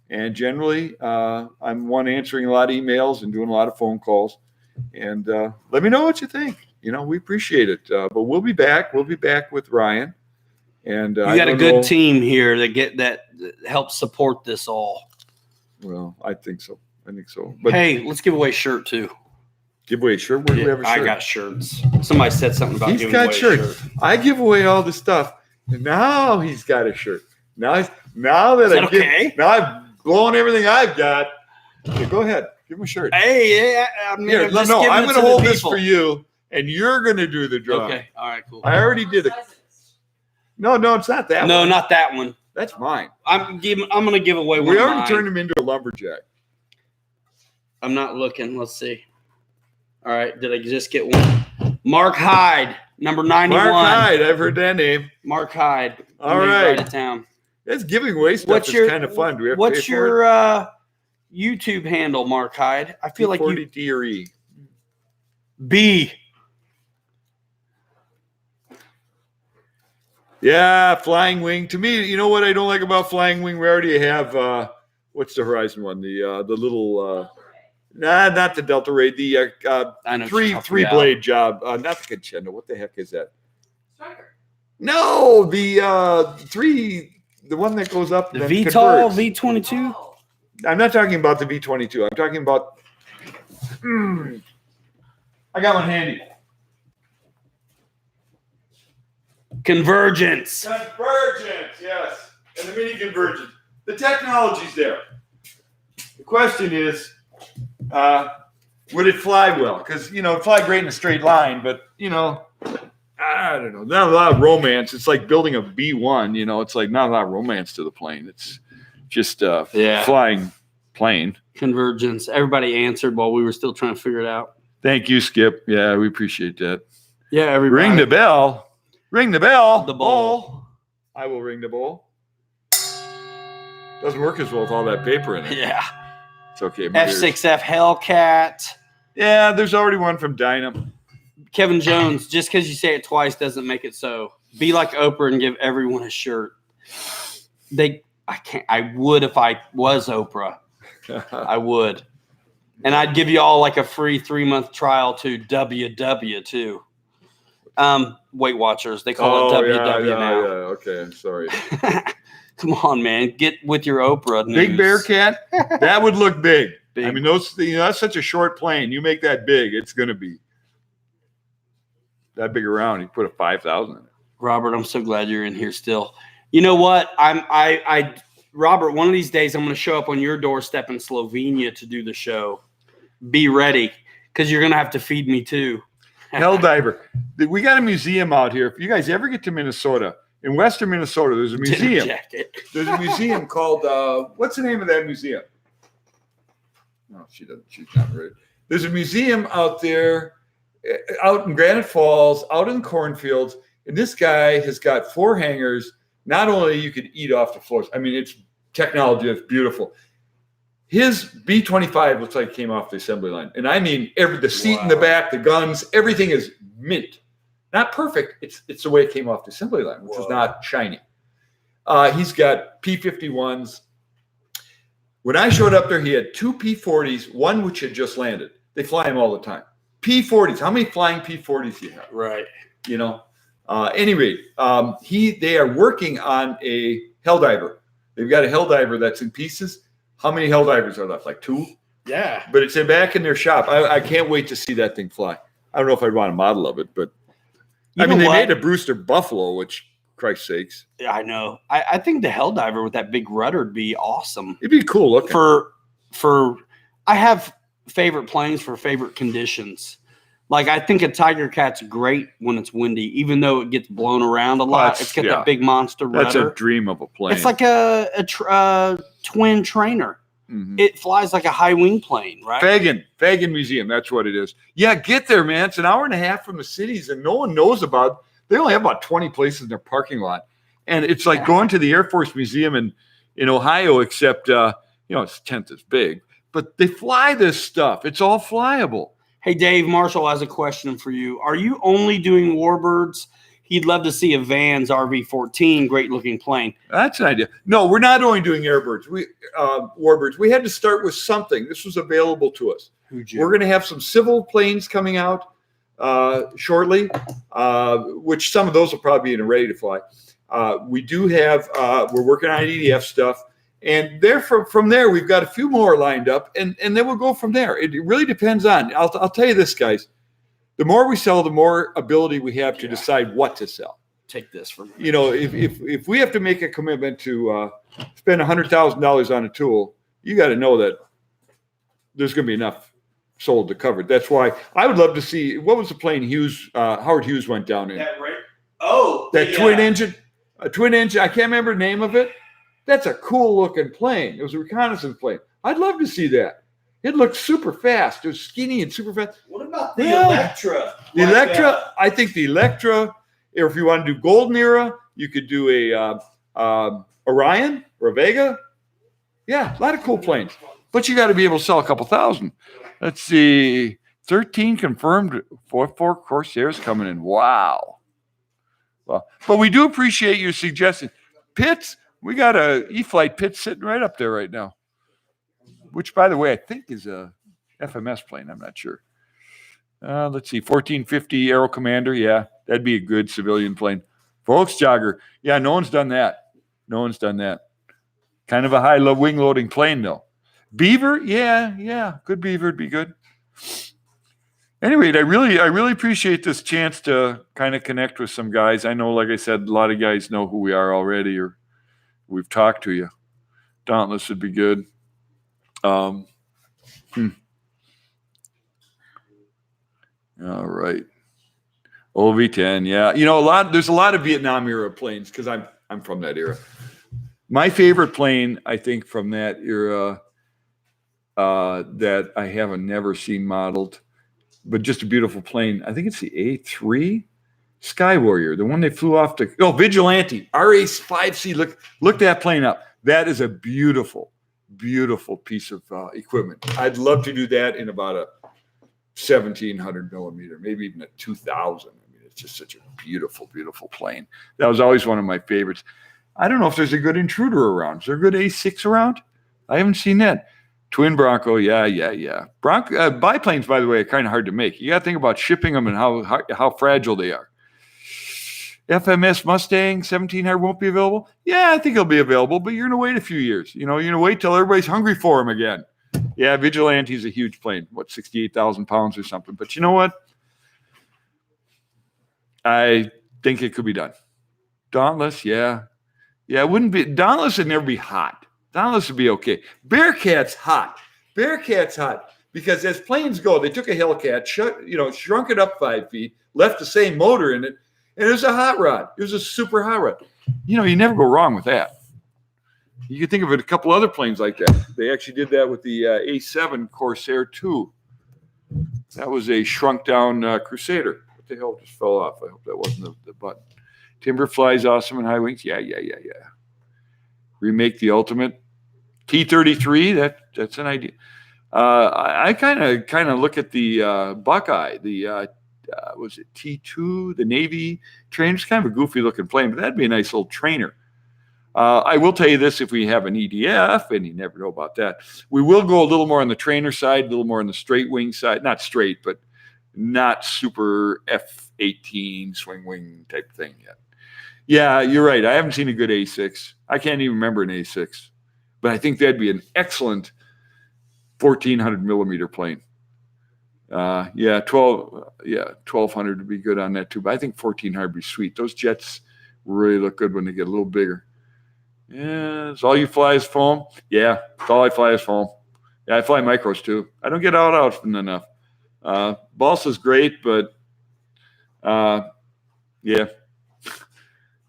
And generally, I'm one answering a lot of emails and doing a lot of phone calls. And let me know what you think. We appreciate it. But we'll be back. We'll be back with Ryan. And you got a good team here that helps support this all. Well, I think so. But hey, let's give away a shirt too. Give away a shirt? Where do we have a shirt? I got shirts. Somebody said something about giving away a shirt. I give away all the stuff. And now he's got a shirt. Now I'm blowing everything I've got. Okay, go ahead. Give him a shirt. Hey, yeah, I mean, Here, I'm just no, giving I'm it going to to the hold this people. for you, and you're going to do the drawing. Okay, all right, cool. I already did it. No, it's not that one. No, not that one. That's mine. I'm going to give away one. We of already mine. turned him into a lumberjack. I'm not looking. Let's see. All right, did I just get one? Mark Hyde, number 91. Mark Hyde, I've heard that name. Mark Hyde. All Maybe right. Write it down. That's giving away stuff. It's kind of fun. Do we have to what's pay for your it? YouTube handle, Mark Hyde? I feel like you D or E. B. Yeah, Flying Wing. To me, you know what I don't like about Flying Wing? We already have what's the Horizon one? The little not the Delta Ray. The I know what you're talking three about. blade job. Not the Conchendo. What the heck is that? No, the one that goes up. The and VTOL, converts. V22. I'm not talking about the V22. I'm talking about. I got one handy. Convergence. Convergence, yes. And the mini convergence. The technology's there. The question is, would it fly well? Because, it'd fly great in a straight line, but, I don't know. Not a lot of romance. It's like building a B-1, it's like not a lot of romance to the plane. It's just flying plane. Convergence. Everybody answered while we were still trying to figure it out. Thank you, Skip. Yeah, we appreciate that. Yeah, everybody. Ring the bell. Ring the bell. The bowl. I will ring the bowl. Doesn't work as well with all that paper in it. Yeah. It's okay. F6F Hellcat. Yeah, there's already one from Dynam. Kevin Jones, just because you say it twice doesn't make it so. Be like Oprah and give everyone a shirt. I would if I was Oprah. I would. And I'd give you all like a free 3-month trial to WW too. Weight Watchers. They call it WW now. Yeah, okay, I'm sorry. Come on, man. Get with your Oprah news. Big Bearcat? That would look big. Big. I mean, that's such a short plane. You make that big, it's going to be that big around. You put a 5,000 in it. Robert, I'm so glad you're in here still. You know what? Robert, one of these days I'm going to show up on your doorstep in Slovenia to do the show. Be ready, because you're going to have to feed me too. Helldiver. We got a museum out here. If you guys ever get to Minnesota, in western Minnesota, there's a museum. There's a museum called, what's the name of that museum? No, she doesn't. She's not ready. There's a museum out there, out in Granite Falls, out in cornfields, and this guy has got 4 hangars. Not only you could eat off the floors. I mean, it's technology that's beautiful. His B-25 looks like it came off the assembly line. And I mean, the seat in the back, the guns, everything is mint. Not perfect. It's the way it came off the assembly line, which is not shiny. He's got P-51s. When I showed up there, he had 2 P-40s, one which had just landed. They fly him all the time. P-40s. How many flying P-40s do you have? Right. Anyway, they are working on a Helldiver. They've got a Helldiver that's in pieces. How many Helldivers are left? Like 2? Yeah. But it's back in their shop. I can't wait to see that thing fly. I don't know if I'd want a model of it, but they made a Brewster Buffalo, which, Christ's sakes. Yeah, I know. I think the Helldiver with that big rudder would be awesome. It'd be cool looking. I have favorite planes for favorite conditions. Like, I think a Tiger Cat's great when it's windy, even though it gets blown around a lot. It's got that big monster rudder. That's a dream of a plane. It's like a twin trainer. Mm-hmm. It flies like a high wing plane, right? Fagan Museum. That's what it is. Yeah, get there, man. It's an hour and a half from the cities, and no one knows about it. They only have about 20 places in their parking lot. And it's like going to the Air Force Museum in Ohio, except, it's a tenth as big. But they fly this stuff. It's all flyable. Hey, Dave, Marshall has a question for you. Are you only doing warbirds? He'd love to see a Vans RV-14, great-looking plane. That's an idea. No, we're not only doing airbirds. Warbirds. We had to start with something. This was available to us. We're going to have some civil planes coming out shortly, which some of those will probably be ready to fly. We do have, we're working on EDF stuff. And from there, we've got a few more lined up, and then we'll go from there. It really depends on. I'll tell you this, guys. The more we sell, the more ability we have to decide what to sell. Take this from me. If we have to make a commitment to spend $100,000 on a tool, you got to know that there's going to be enough sold to cover it. That's why I would love to see, what was the plane Howard Hughes went down in? That right. Oh, That twin engine. A twin engine. I can't remember the name of it. That's a cool looking plane. It was a reconnaissance plane. I'd love to see that. It looked super fast. It was skinny and super fast. What about the Electra? The Electra, I think the Electra, or if you want to do golden era, you could do a Orion or a Vega. Yeah, a lot of cool planes. But you got to be able to sell a couple thousand. Let's see. 13 confirmed 4 Corsairs coming in. Wow. Well, but we do appreciate your suggestion. Pitts, we got a e-flite Pitts sitting right up there right now. Which, by the way, I think is a FMS plane. I'm not sure. Let's see, 1450 Aero Commander. Yeah, that'd be a good civilian plane. Volksjäger. Yeah, no one's done that. Kind of a high wing loading plane, though. Beaver. Yeah. Good Beaver would be good. Anyway, I really appreciate this chance to kind of connect with some guys. I know, like I said, a lot of guys know who we are already, or we've talked to you. Dauntless would be good. All right. OV-10, yeah. There's a lot of Vietnam era planes because I'm from that era. My favorite plane, I think, from that era that I haven't never seen modeled, but just a beautiful plane. I think it's the A3 Sky Warrior, the one they flew off to. Oh, Vigilante, RA-5C. Look that plane up. That is a beautiful piece of equipment. I'd love to do that in about a 1700 millimeter, maybe even a 2000. I mean, it's just such a beautiful plane. That was always one of my favorites. I don't know if there's a good intruder around. Is there a good A6 around? I haven't seen that. Twin Bronco, yeah. Biplanes, by the way, are kind of hard to make. You got to think about shipping them and how fragile they are. FMS Mustang 1700 won't be available? Yeah, I think it'll be available, but you're going to wait a few years. You're going to wait till everybody's hungry for them again. Yeah, Vigilante's a huge plane. 68,000 pounds or something. But you know what? I think it could be done. Dauntless, yeah. Yeah, it wouldn't be. Dauntless would never be hot. Dauntless would be okay. Bearcat's hot. Because as planes go, they took a Hellcat, shrunk it up 5 feet, left the same motor in it, and it was a hot rod. It was a super hot rod. You never go wrong with that. You can think of it a couple other planes like that. They actually did that with the A7 Corsair 2. That was a shrunk down Crusader. What the hell just fell off? I hope that wasn't the button. Timber flies awesome in high wings. Yeah. Remake the Ultimate. T-33, that's an idea. I kind of look at the Buckeye, was it T2, the Navy trainer? It's kind of a goofy looking plane, but that'd be a nice little trainer. I will tell you this, if we have an EDF, and you never know about that, we will go a little more on the trainer side, a little more on the straight wing side. Not straight, but not super F-18 swing wing type thing yet. Yeah, you're right. I haven't seen a good A6. I can't even remember an A6. But I think that'd be an excellent 1,400 millimeter plane. 1,200 would be good on that too. But I think 1,400 would be sweet. Those jets really look good when they get a little bigger. Yeah, is all you fly is foam? Yeah, that's all I fly is foam. Yeah, I fly micros too. I don't get out often enough. Balsa's great, but yeah,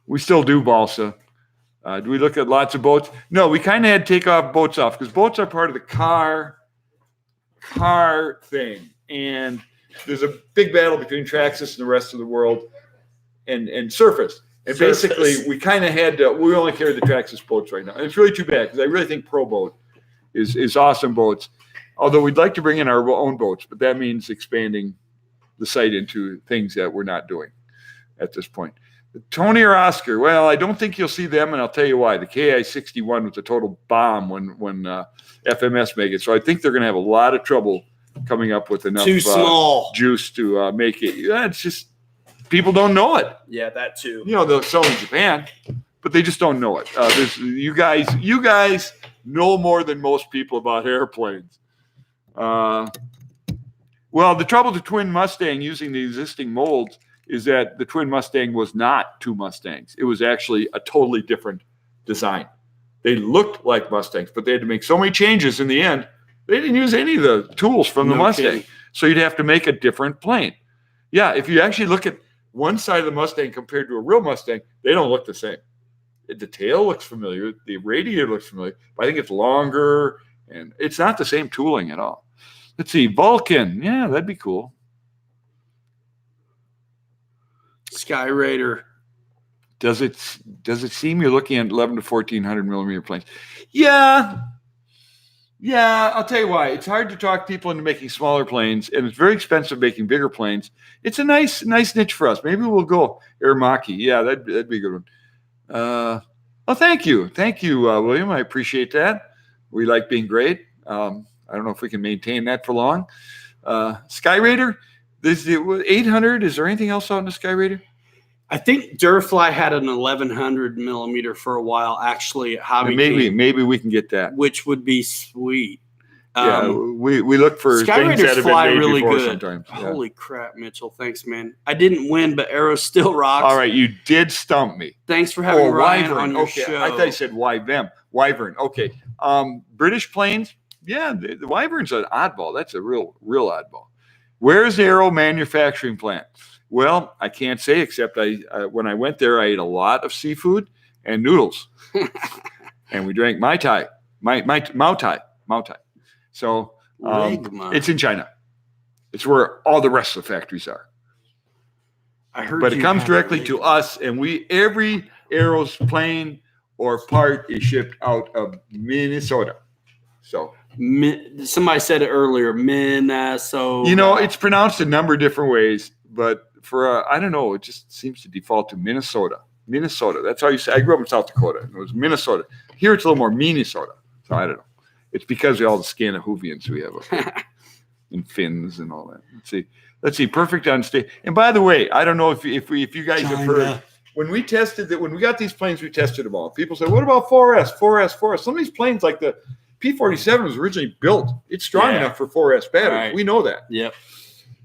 we still do balsa. Do we look at lots of boats? No, we kind of had to take boats off because boats are part of the car thing. And there's a big battle between Traxxas and the rest of the world and surface. And basically, we kind of had to, we only carry the Traxxas boats right now. And it's really too bad because I really think Pro Boat is awesome boats. Although we'd like to bring in our own boats, but that means expanding the site into things that we're not doing at this point. Tony or Oscar, well, I don't think you'll see them, and I'll tell you why. The KI-61 was a total bomb when FMS made it. So I think they're going to have a lot of trouble coming up with enough too small juice to make it. Yeah, it's just people don't know it. Yeah, that too. They'll sell in Japan, but they just don't know it. You guys know more than most people about airplanes. Well, the trouble with the twin Mustang using the existing molds is that the twin Mustang was not two Mustangs. It was actually a totally different design. They looked like Mustangs, but they had to make so many changes in the end They didn't use any of the tools from the Mustang. kidding. So you'd have to make a different plane. Yeah, if you actually look at one side of the Mustang compared to a real Mustang, they don't look the same. The tail looks familiar. The radiator looks familiar. But I think it's longer, and it's not the same tooling at all. Let's see. Vulcan. Yeah, that'd be cool. Sky Raider. Does it seem you're looking at 11 to 1400 millimeter planes? Yeah. Yeah, I'll tell you why. It's hard to talk people into making smaller planes, and it's very expensive making bigger planes. It's a nice niche for us. Maybe we'll go Aramaki. Yeah, that'd be a good one. Well, thank you, William. I appreciate that. We like being great. I don't know if we can maintain that for long. Sky Raider, this 800. Is there anything else out in the Sky Raider? I think Durafly had an 1100 millimeter for a while, actually, at Hobby. Maybe we can get that, which would be sweet. Yeah, we look for Sky things Raiders that have fly been made really before good. sometimes. Yeah. Holy crap, Mitchell! Thanks, man. I didn't win, but Arrow still rocks. All right, you did stump me. Thanks for having Ryan Wyvern. on your Okay, show. I thought you said Wyvern. Okay, British planes. Yeah, the Wyvern's an oddball. That's a real oddball. Where's the Arrow manufacturing plant? Well, I can't say except when I went there, I ate a lot of seafood and noodles, and we drank Mai Tai. So it's in China. It's where all the rest of the factories are. I heard, but it comes directly to us, and every Arrow's plane or part is shipped out of Minnesota. So somebody said it earlier, Minnesota. You know, it's pronounced a number of different ways, but for I don't know, it just seems to default to Minnesota. Minnesota. That's how you say. I grew up in South Dakota, and it was Minnesota. Here it's a little more Minnesota. So I don't know. It's because of all the Scandinavians we have up here. And Finns and all that. Let's see. Perfect on stage. And by the way, I don't know if you guys have heard, when we got these planes, we tested them all. People say, what about 4S? Some of these planes, like the P-47 was originally built. It's strong enough for 4S batteries. Right. We know that. Yep.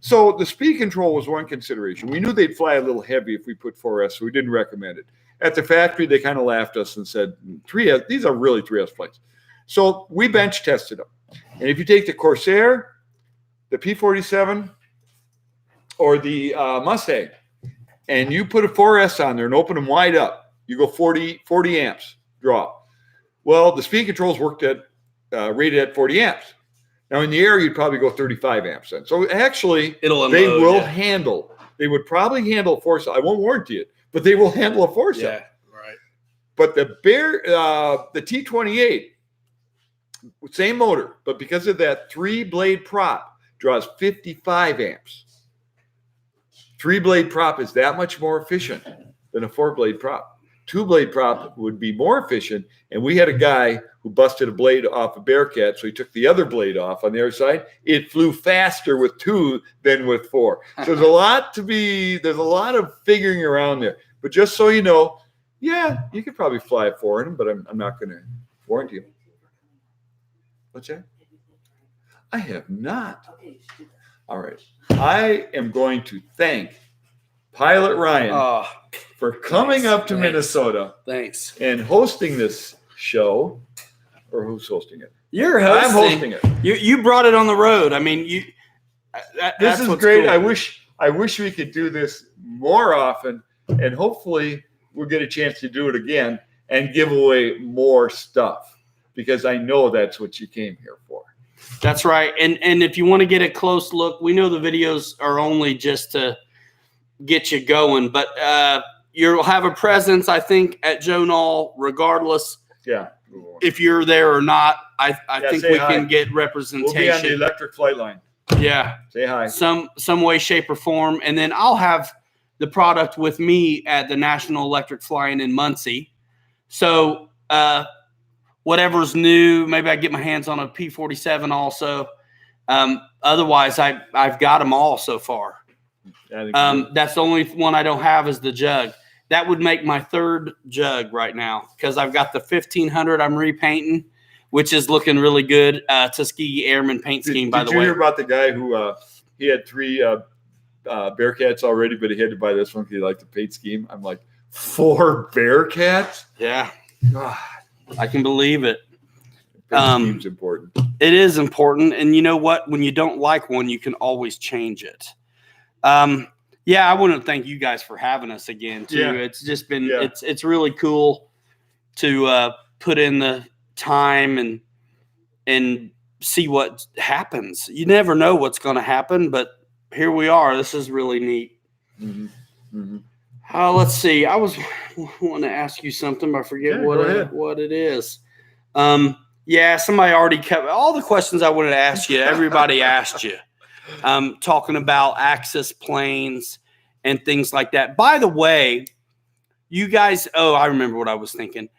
So the speed control was one consideration. We knew they'd fly a little heavy if we put 4S, so we didn't recommend it. At the factory, they kind of laughed us and said, 3S, these are really 3S planes. So we bench tested them. And if you take the Corsair, the P-47, or the Mustang, and you put a 4S on there and open them wide up, you go 40 amps draw. Well, the speed controls worked at rated at 40 amps. Now in the air, you'd probably go 35 amps then. So actually, they will handle. They would probably handle a 4S. I won't warranty it, but they will handle a 4S. Yeah, right. But the T28, same motor, but because of that 3-blade prop, draws 55 amps. 3-blade prop is that much more efficient than a 4-blade prop. 2-blade prop would be more efficient, and we had a guy who busted a blade off a Bearcat, so he took the other blade off on the other side. It flew faster with 2 than with 4. So there's a lot of figuring around there. But just so you know, yeah, you could probably fly a 4 in them, but I'm not going to warranty you. What's that? I have not. All right. I am going to thank Pilot Ryan for coming up to Minnesota. Thanks. And hosting this show. Or who's hosting it? You're hosting. I'm hosting it. You brought it on the road. I mean, this is great. Cool. I wish we could do this more often, and hopefully we'll get a chance to do it again and give away more stuff, because I know that's what you came here for. That's right. And if you want to get a close look, we know the videos are only just to get you going, but you'll have a presence, I think, at Joe Knoll regardless. Yeah. If you're there or not, I think we can get representation. We'll be on the electric flight line. Yeah. Say hi. Some way, shape, or form. And then I'll have the product with me at the National Electric Flying in Muncie. So whatever's new, maybe I get my hands on a P-47 also. Otherwise, I've got them all so far. That's the only one I don't have is the Jug. That would make my 3rd Jug right now, because I've got the 1500 I'm repainting, which is looking really good. Tuskegee Airman paint scheme, by the way. Did you hear about the guy who he had 3 Bearcats already, but he had to buy this one because he liked the paint scheme? I'm like, 4 Bearcats? Yeah. God. I can believe it. Paint scheme's important. It is important. And you know what? When you don't like one, you can always change it. Yeah, I want to thank you guys for having us again, too. Yeah. It's just been, it's really cool to put in the time and see what happens. You never know what's going to happen, but here we are. This is really neat. Mm-hmm. Mm-hmm. Let's see. I was wanting to ask you something, but I forget what it is. Yeah, somebody already covered all the questions I wanted to ask you. Everybody asked you. Talking about access planes and things like that. By the way, you guys, I remember what I was thinking.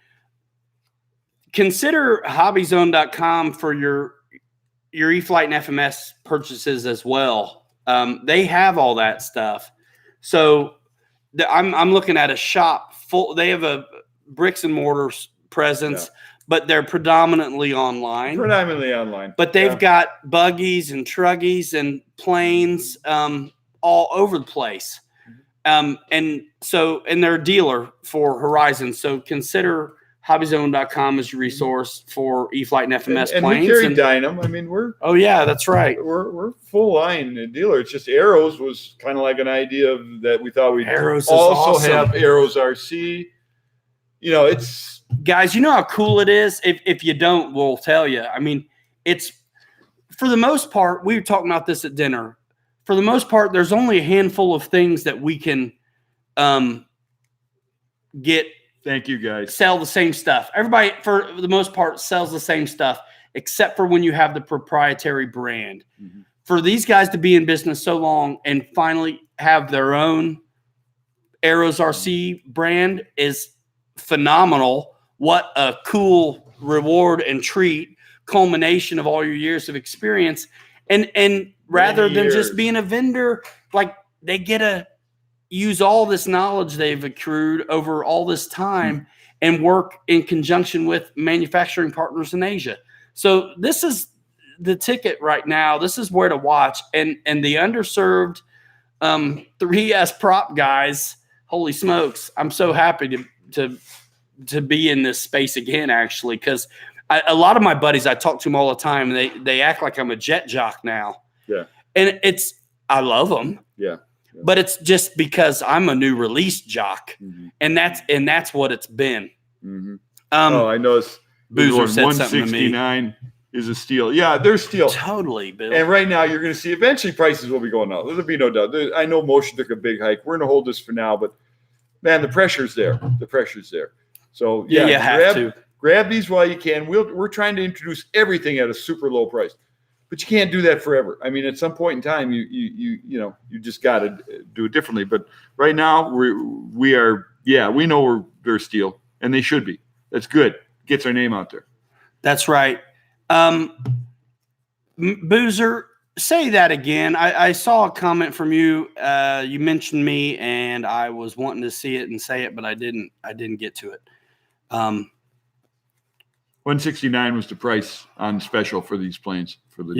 Consider HobbyZone.com for your e-flite and FMS purchases as well. They have all that stuff. So I'm looking at a shop full. They have a bricks and mortar presence, but they're predominantly online. But they've got buggies and truggies and planes all over the place. And they're a dealer for Horizon. So consider HobbyZone.com as your resource for e-flite and FMS and planes. We carry Dynam. I mean, Oh yeah, that's right. We're full line dealer. It's just Arrows was kind of like an idea that we thought we'd Arrows also awesome. have Arrows RC. You know, it's guys. You know how cool it is. If you don't, we'll tell you. I mean, it's for the most part. We were talking about this at dinner. For the most part, there's only a handful of things that we can get. Thank you, guys. Sell the same stuff. Everybody, for the most part, sells the same stuff, except for when you have the proprietary brand. Mm-hmm. For these guys to be in business so long and finally have their own Arrows RC brand is phenomenal. What a cool reward and treat, culmination of all your years of experience. And rather than just being a vendor, like they get to use all this knowledge they've accrued over all this time and work in conjunction with manufacturing partners in Asia. So this is the ticket right now. This is where to watch. And the underserved 3S prop guys, holy smokes, I'm so happy to be in this space again, actually, because a lot of my buddies, I talk to them all the time, and they act like I'm a jet jock now. Yeah. And I love them. Yeah. But it's just because I'm a new release jock, and that's what it's been. Mm-hmm. I noticed Boozer said 169 is a steal. Yeah, they're steal. Totally, Bill. And right now, you're going to see eventually prices will be going up. There'll be no doubt. I know Motion took a big hike. We're going to hold this for now, but man, the pressure's there. The pressure's there. So yeah, you have to grab these while you can. We're trying to introduce everything at a super low price. But you can't do that forever. I mean, at some point in time, you just got to do it differently. But right now, we know they're steel, and they should be. That's good. Gets our name out there. That's right. Boozer, say that again. I saw a comment from you. You mentioned me, and I was wanting to see it and say it, but I didn't get to it. 169 was the price on special for these planes. And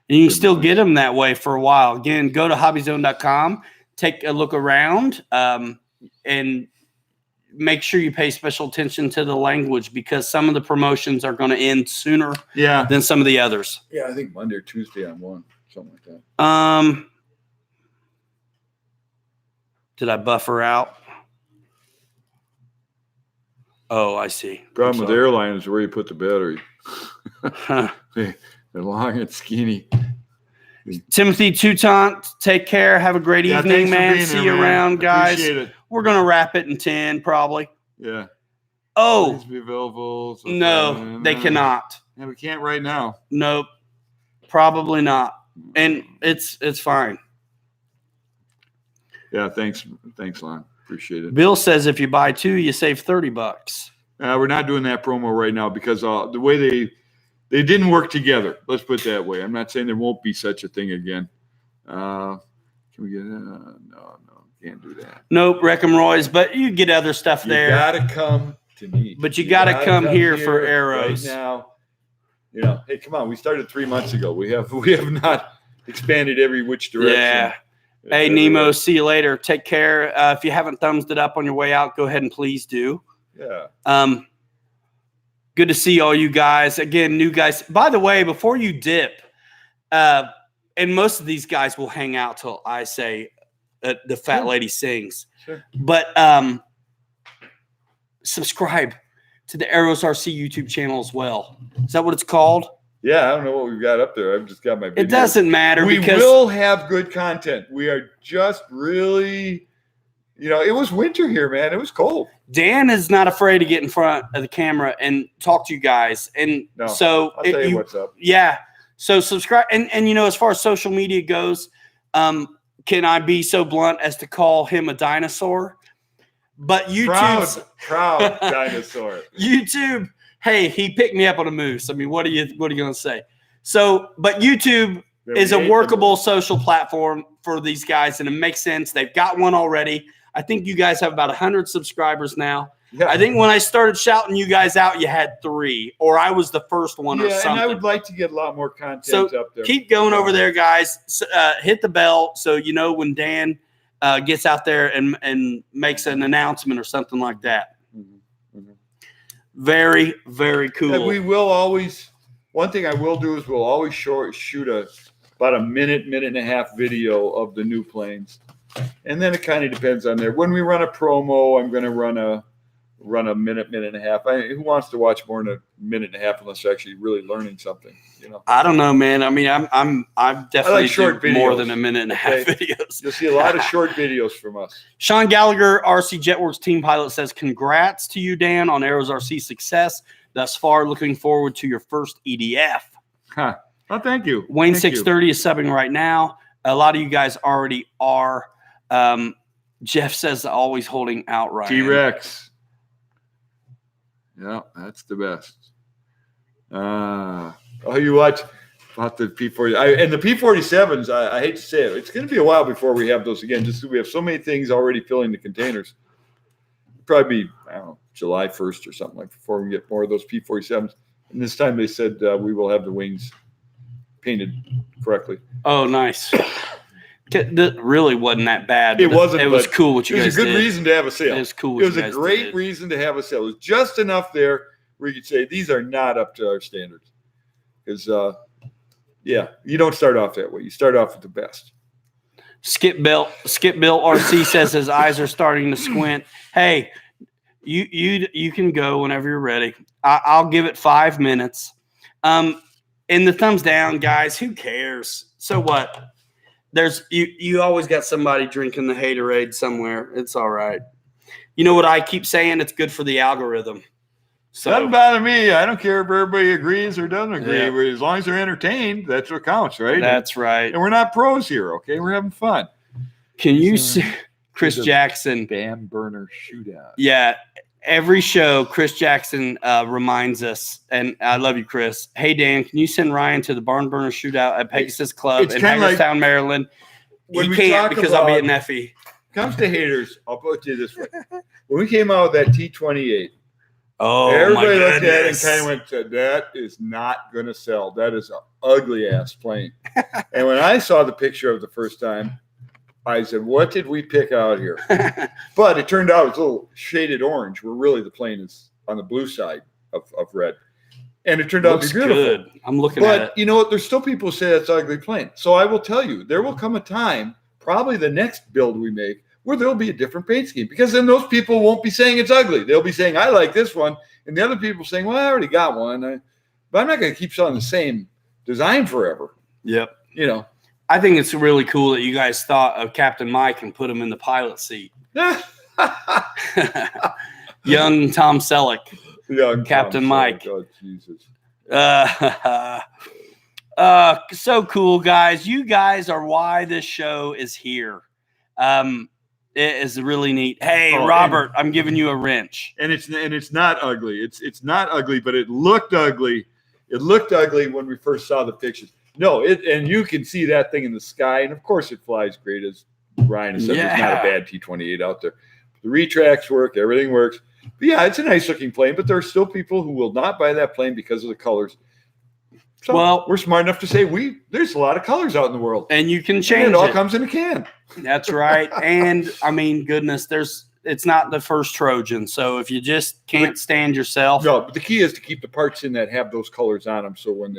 you can still get them that way for a while. Again, go to hobbyzone.com, take a look around, and make sure you pay special attention to the language, because some of the promotions are going to end sooner than some of the others. Yeah, I think Monday or Tuesday on one, something like that. Did I buffer out? Oh, I see. Problem with airline is where you put the battery. They're long and skinny. Timothy Toutant, take care. Have a great evening, man. See you around, guys. We're going to wrap it in 10, probably. Yeah. Oh. Please be available. No, they cannot. Yeah, we can't right now. Nope. Probably not. And it's fine. Yeah, thanks, Lon. Appreciate it. Bill says if you buy 2, you save $30. We're not doing that promo right now because the way they didn't work together. Let's put it that way. I'm not saying there won't be such a thing again. Can we get no, can't do that. Nope, Roy's, but you get other stuff there. You gotta come to me. But you gotta come here for Arrows. Right now, hey, come on. We started 3 months ago. We have not expanded every which direction. Yeah. Hey, Nemo, see you later. Take care. If you haven't thumbsed it up on your way out, go ahead and please do. Yeah. Good to see all you guys. Again, new guys. By the way, before you dip, and most of these guys will hang out till I say the fat lady sings. Sure. But subscribe to the Arrows RC YouTube channel as well. Is that what it's called? Yeah, I don't know what we've got up there. I've just got my video. It doesn't matter. We because will have good content. We are just really, it was winter here, man. It was cold. Dan is not afraid to get in front of the camera and talk to you guys. And so I'll tell you what's up. Yeah. So subscribe. And as far as social media goes, can I be so blunt as to call him a dinosaur? But YouTube, proud dinosaur. YouTube, hey, he picked me up on a moose. I mean, what are you going to say? So, but YouTube is a workable social platform for these guys, and it makes sense. They've got one already. I think you guys have about 100 subscribers now. Yeah. I think when I started shouting you guys out, you had 3, or I was the first one or something. And I would like to get a lot more content up there. Keep going over there, guys. Hit the bell so you know when Dan gets out there and makes an announcement or something like that. Mm-hmm. Mm-hmm. Very, very cool. And we will always, one thing I will do is we'll always shoot about a minute and a half video of the new planes. And then it kind of depends on there. When we run a promo, I'm going to run a minute and a half. Who wants to watch more than a minute and a half unless they're actually really learning something? I don't know, man. I mean, I'm definitely like short videos. More than a minute and a half videos. You'll see a lot of short videos from us. Sean Gallagher, RC Jetworks team pilot, says, "Congrats to you, Dan, on Arrows RC success thus far. Looking forward to your first EDF." Huh. Well, thank you. Wayne 630 is subbing right now. A lot of you guys already are. Jeff says always holding out right. T-Rex. Yeah, that's the best. You watch about the P40 and the P47s. I hate to say it, it's going to be a while before we have those again. Just so we have so many things already filling the containers. Probably be, I don't know, July 1st or something like before we get more of those P47s. And this time they said we will have the wings painted correctly. Oh, nice. That really wasn't that bad. It wasn't. It was cool what you guys did. It was a good reason to have a sale. It was cool. It was a great reason to have a sale. It was just enough there where you could say these are not up to our standards. Because, you don't start off that way. You start off with the best. Skip Bill RC says his eyes are starting to squint. Hey, you can go whenever you're ready. I'll give it 5 minutes. And the thumbs down, guys. Who cares? So what? There's you always got somebody drinking the haterade somewhere. It's all right. You know what I keep saying? It's good for the algorithm. So doesn't bother me. I don't care if everybody agrees or doesn't agree. Yeah. As long as they're entertained, that's what counts, right? That's right. And we're not pros here, okay? We're having fun. Can you see Chris Jackson? Bam burner shootout. Yeah. Every show, Chris Jackson reminds us, and I love you, Chris. Hey, Dan, can you send Ryan to the Barn Burner Shootout at Pegasus Club in Hagerstown, Maryland? He can't because I'll be at Neffy. Comes to haters, I'll put it this way. When we came out with that T28, everybody looked at it and kind of went, that is not going to sell. That is an ugly-ass plane. And when I saw the picture of the first time, I said, what did we pick out here? But it turned out it's a little shaded orange, where really the plane is on the blue side of red. And it turned out to be beautiful. Good. I'm looking at it. But you know what? There's still people who say that's an ugly plane. So I will tell you, there will come a time, probably the next build we make, where there'll be a different paint scheme. Because then those people won't be saying it's ugly. They'll be saying, I like this one. And the other people saying, well, I already got one. But I'm not going to keep selling the same design forever. Yep. I think it's really cool that you guys thought of Captain Mike and put him in the pilot seat. Young Tom Selleck. Young Captain Tom Mike. Selleck. Oh, Jesus. So cool, guys. You guys are why this show is here. It is really neat. Hey, Robert, I'm giving you a wrench. And it's not ugly. It's not ugly, but it looked ugly. It looked ugly when we first saw the pictures. No, and you can see that thing in the sky, and of course it flies great, as Ryan has said. Yeah. There's not a bad T-28 out there. The retracts work, everything works. But yeah, it's a nice looking plane, but there are still people who will not buy that plane because of the colors. So we're smart enough to say there's a lot of colors out in the world. And you can change it. It all comes in a can. That's right. And I mean, goodness, it's not the first Trojan. So if you just can't stand yourself, no. But the key is to keep the parts in that have those colors on them. So when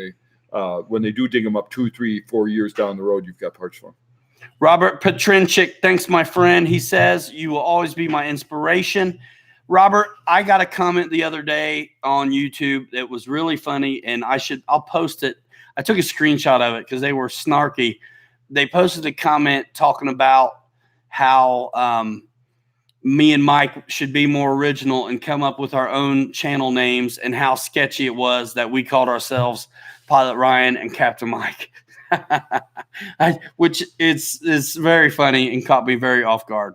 they do dig them up 2, 3, 4 years down the road, you've got parts for them. Robert Petrinchik, thanks, my friend. He says, you will always be my inspiration. Robert, I got a comment the other day on YouTube that was really funny, and I'll post it. I took a screenshot of it because they were snarky. They posted a comment talking about how me and Mike should be more original and come up with our own channel names, and how sketchy it was that we called ourselves Pilot Ryan and Captain Mike. Which is very funny and caught me very off guard.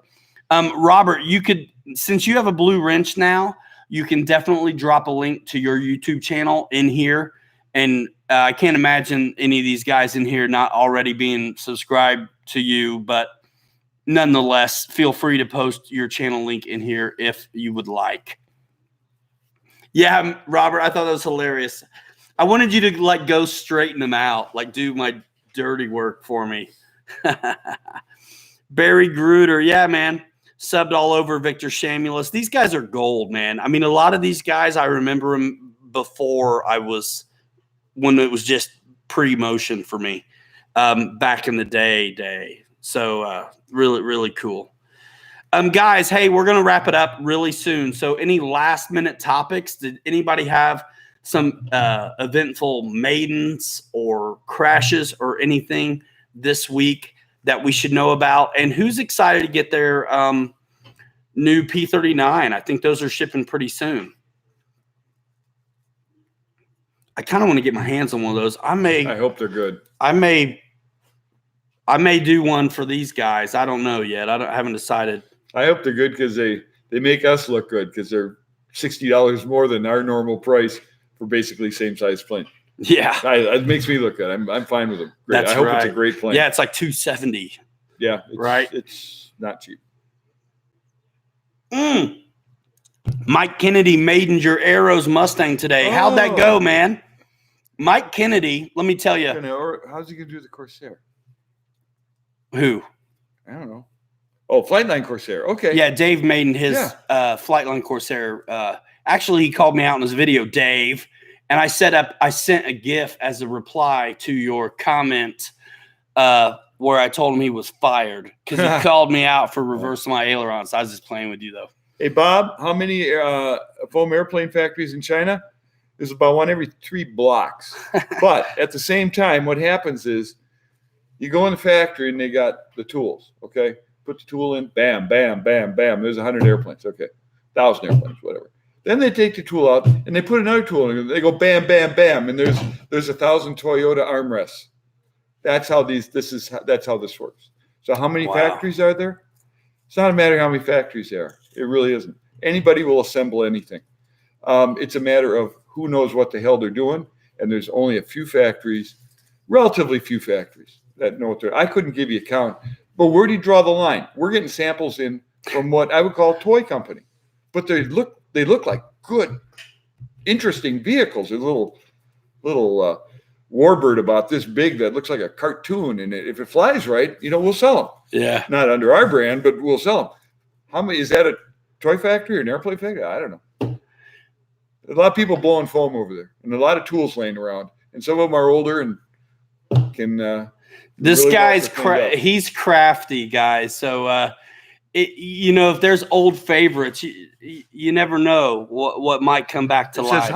Robert, you could, since you have a blue wrench now, you can definitely drop a link to your YouTube channel in here. And I can't imagine any of these guys in here not already being subscribed to you, but nonetheless, feel free to post your channel link in here if you would like. Yeah, Robert, I thought that was hilarious. I wanted you to like go straighten them out, like do my dirty work for me. Barry Gruder, yeah, man, subbed all over Victor Shamulus. These guys are gold, man. I mean, a lot of these guys, I remember them before when it was just pre-motion for me, back in the day. So really, really cool. Guys, hey, we're gonna wrap it up really soon. So any last minute topics? Did anybody have some eventful maidens or crashes or anything this week that we should know about? And who's excited to get their new P39? I think those are shipping pretty soon. I kind of want to get my hands on one of those. I hope they're good. I may do one for these guys. I don't know yet. I haven't decided. I hope they're good because they make us look good because they're $60 more than our normal price for basically same size plane. Yeah, it makes me look good. I'm fine with them. Great. I hope it's a great plane. Yeah, it's like $270. Yeah, right. It's not cheap. Mike Kennedy maiden your Arrows Mustang today. How'd that go, man? Mike Kennedy, let me tell you. How's he gonna do the Corsair? Who? I don't know. Oh, Flightline Corsair. Okay. Yeah, Dave maiden his Flightline Corsair. Actually, he called me out in his video, Dave, and I sent a GIF as a reply to your comment where I told him he was fired because he called me out for reversing my ailerons. I was just playing with you, though. Hey, Bob, how many foam airplane factories in China? There's about one every 3 blocks. But at the same time, what happens is you go in the factory and they got the tools, okay? Put the tool in, bam, bam, bam, bam. There's 100 airplanes, okay? 1,000 airplanes, whatever. Then they take the tool out and they put another tool in. They go bam, bam, bam, and there's 1,000 Toyota armrests. That's how this works. So how many factories are there? It's not a matter of how many factories there are. It really isn't. Anybody will assemble anything. It's a matter of who knows what the hell they're doing, and there's only a few factories, relatively few factories that know what they're. I couldn't give you a count, but where do you draw the line? We're getting samples in from what I would call a toy company, but they look like good, interesting vehicles. A little warbird about this big that looks like a cartoon, and if it flies right, we'll sell them. Yeah, not under our brand, but we'll sell them. How many is that? A toy factory or an airplane factory? I don't know. A lot of people blowing foam over there, and a lot of tools laying around, and some of them are older and can. This really guy's he's crafty, guys. So, if there's old favorites, you never know what might come back to life. Says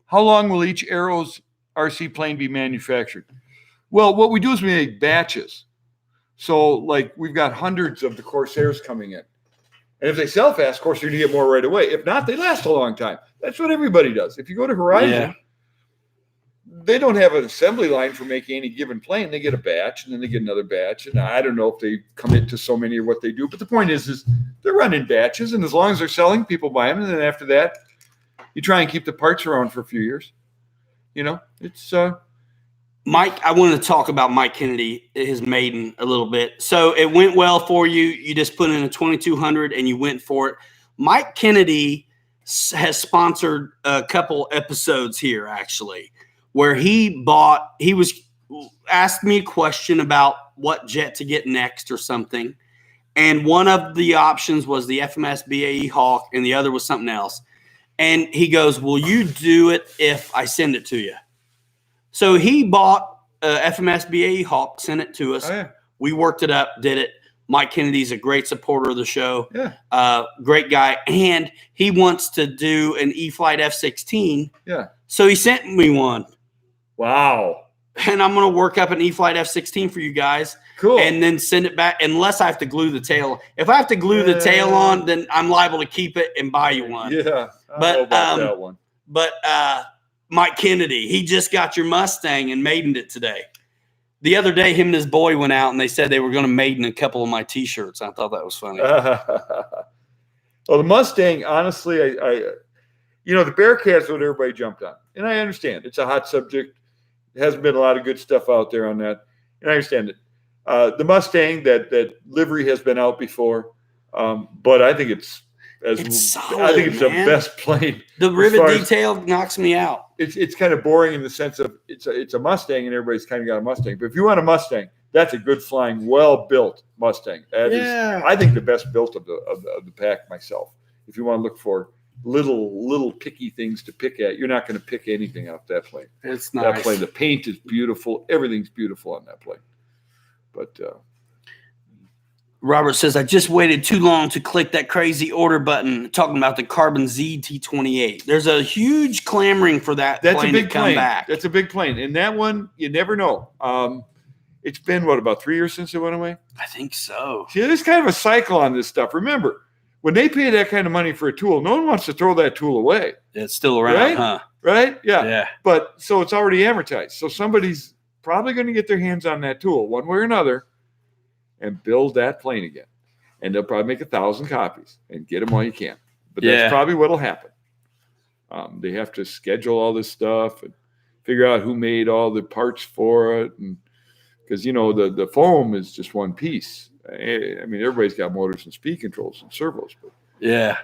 how long will each Arrows RC plane be manufactured? Well, what we do is we make batches. So, like, we've got hundreds of the Corsairs coming in. And if they sell fast, of course, you're going to get more right away. If not, they last a long time. That's what everybody does. If you go to Horizon, they don't have an assembly line for making any given plane. They get a batch, and then they get another batch. And I don't know if they commit to so many of what they do. But the point is they're running batches. And as long as they're selling, people buy them. And then after that, you try and keep the parts around for a few years. It's Mike, I wanted to talk about Mike Kennedy, his maiden, a little bit. So it went well for you. You just put in a 2200 and you went for it. Mike Kennedy has sponsored a couple episodes here, actually, where he asked me a question about what jet to get next or something. And one of the options was the FMS BAE Hawk, and the other was something else. And he goes, will you do it if I send it to you? So he bought FMS BAE Hawk, sent it to us. Oh, yeah. We worked it up, did it. Mike Kennedy's a great supporter of the show. Yeah. Great guy. And he wants to do an E-flite F-16. Yeah. So he sent me one. Wow. And I'm going to work up an E-flite F-16 for you guys. Cool. And then send it back, unless I have to glue the tail. If I have to glue the tail on, then I'm liable to keep it and buy you one. Yeah. I But, know about that one. But Mike Kennedy, he just got your Mustang and maidened it today. The other day, him and his boy went out, and they said they were going to maiden a couple of my T-shirts. I thought that was funny. Well, the Mustang, honestly, the Bearcat's what everybody jumped on. And I understand. It's a hot subject. There hasn't been a lot of good stuff out there on that. And I understand it. The Mustang, that livery has been out before. But I think it's solid, I think it's man. the best plane. The rivet detail knocks me out. It's kind of boring in the sense of it's a Mustang and everybody's kind of got a Mustang. But if you want a Mustang, that's a good flying, well built Mustang. That is, I think, the best built of the pack myself. If you want to look for little picky things to pick at, you're not going to pick anything off that plane. It's nice. That plane, the paint is beautiful. Everything's beautiful on that plane. But Robert says, I just waited too long to click that crazy order button, talking about the Carbon Z T28. There's a huge clamoring for that plane to come back. That's a big plane. And that one, you never know. It's been, about 3 years since it went away? I think so. See, there's kind of a cycle on this stuff. Remember, when they pay that kind of money for a tool, no one wants to throw that tool away. It's still around, right? huh? Right? Yeah. Yeah. But so it's already amortized. So somebody's probably going to get their hands on that tool one way or another and build that plane again. And they'll probably make 1,000 copies and get them while you can. But that's probably what will happen. They have to schedule all this stuff and figure out who made all the parts for it. And because, the foam is just one piece. I mean, everybody's got motors and speed controls and servos. But yeah.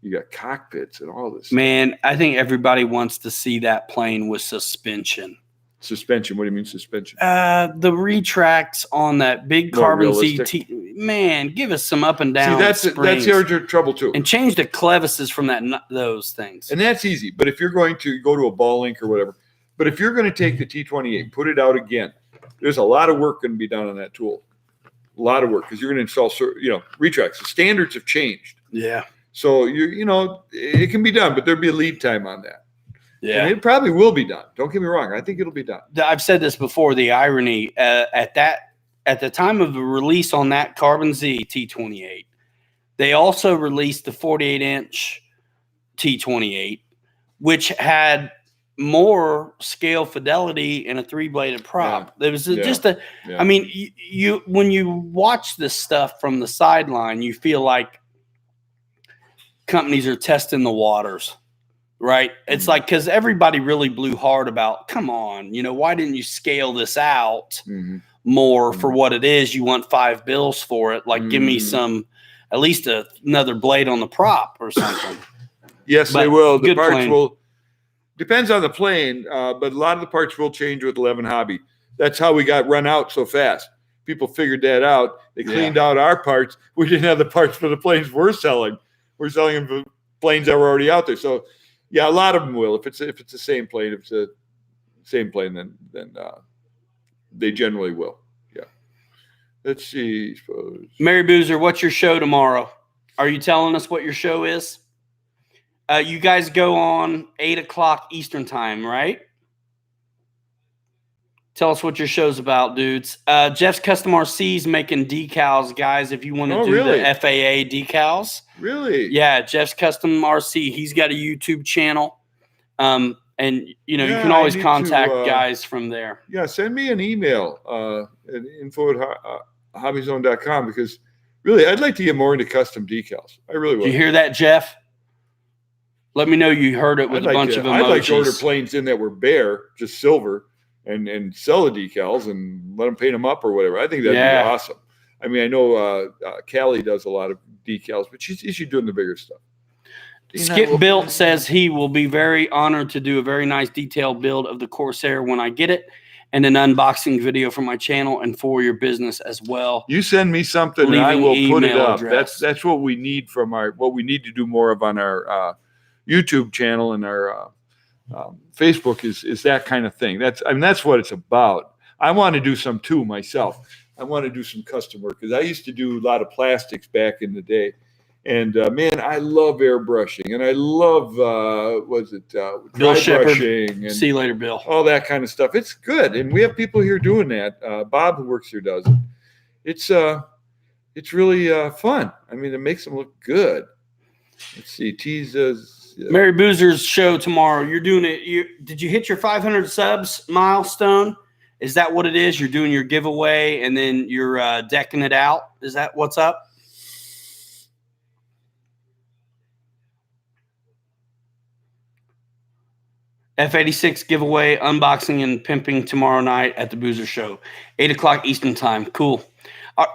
You got cockpits and all this. Man, I think everybody wants to see that plane with suspension. Suspension? What do you mean suspension? The retracts on that big Carbon ZT. Man, give us some up and down. See, that's your trouble too. And change the clevises from those things. And that's easy. But if you're going to go to a ball link or whatever, but if you're going to take the T28, put it out again, there's a lot of work going to be done on that tool. A lot of work because you're going to install, retracts. The standards have changed. Yeah. So it can be done, but there'll be a lead time on that. Yeah, and it probably will be done. Don't get me wrong. I think it'll be done. I've said this before. The irony at the time of the release on that Carbon Z T28, they also released the 48-inch T28, which had more scale fidelity and a 3-bladed prop. There was just a. Yeah. I mean, you when you watch this stuff from the sideline, you feel like companies are testing the waters. Right. It's like, because everybody really blew hard about, come on, why didn't you scale this out more for what it is? You want 5 bills for it. Like, give me at least another blade on the prop or something. Yes, but they will. The parts will, depends on the plane, but a lot of the parts will change with 11 Hobby. That's how we got run out so fast. People figured that out. They cleaned out our parts. We didn't have the parts for the planes we're selling. We're selling them for planes that were already out there. So, yeah, a lot of them will. If it's the same plane, if it's a same plane, then they generally will. Yeah. Let's see. Suppose. Mary Boozer, what's your show tomorrow? Are you telling us what your show is? You guys go on 8:00 Eastern time, right? Tell us what your show's about, dudes. Jeff's Custom RC's making decals, guys, if you want to do the FAA decals. Really? Yeah, Jeff's Custom RC. He's got a YouTube channel. And, you can always contact guys from there. Yeah, send me an email at info@hobbyzone.com because, really, I'd like to get more into custom decals. I really would. Did you hear that, Jeff? Let me know you heard it with a bunch of emojis. I'd like to order planes in that were bare, just silver, and sell the decals and let them paint them up or whatever. I think that'd be awesome. I mean, I know Callie does a lot of decals, but she's doing the bigger stuff. Skip Built says he will be very honored to do a very nice detailed build of the Corsair when I get it. and an unboxing video for my channel and for your business as well. You send me something and I Leaving will put it email up. address. That's what we need from what we need to do more of on our YouTube channel and our Facebook is that kind of thing. That's what it's about. I want to do some too myself. I want to do some custom work because I used to do a lot of plastics back in the day. And man, I love airbrushing, and I love Bill Shepherd. brushing, and See you later, Bill. all that kind of stuff. It's good, and we have people here doing that. Bob, who works here, does it. It's really fun. I mean, it makes them look good. Let's see, teases. Mary Boozer's show tomorrow. You're doing it. Did you hit your 500 subs milestone? Is that what it is? You're doing your giveaway, and then you're decking it out. Is that what's up? F86 giveaway, unboxing and pimping tomorrow night at the Boozer Show, 8 o'clock Eastern time. Cool.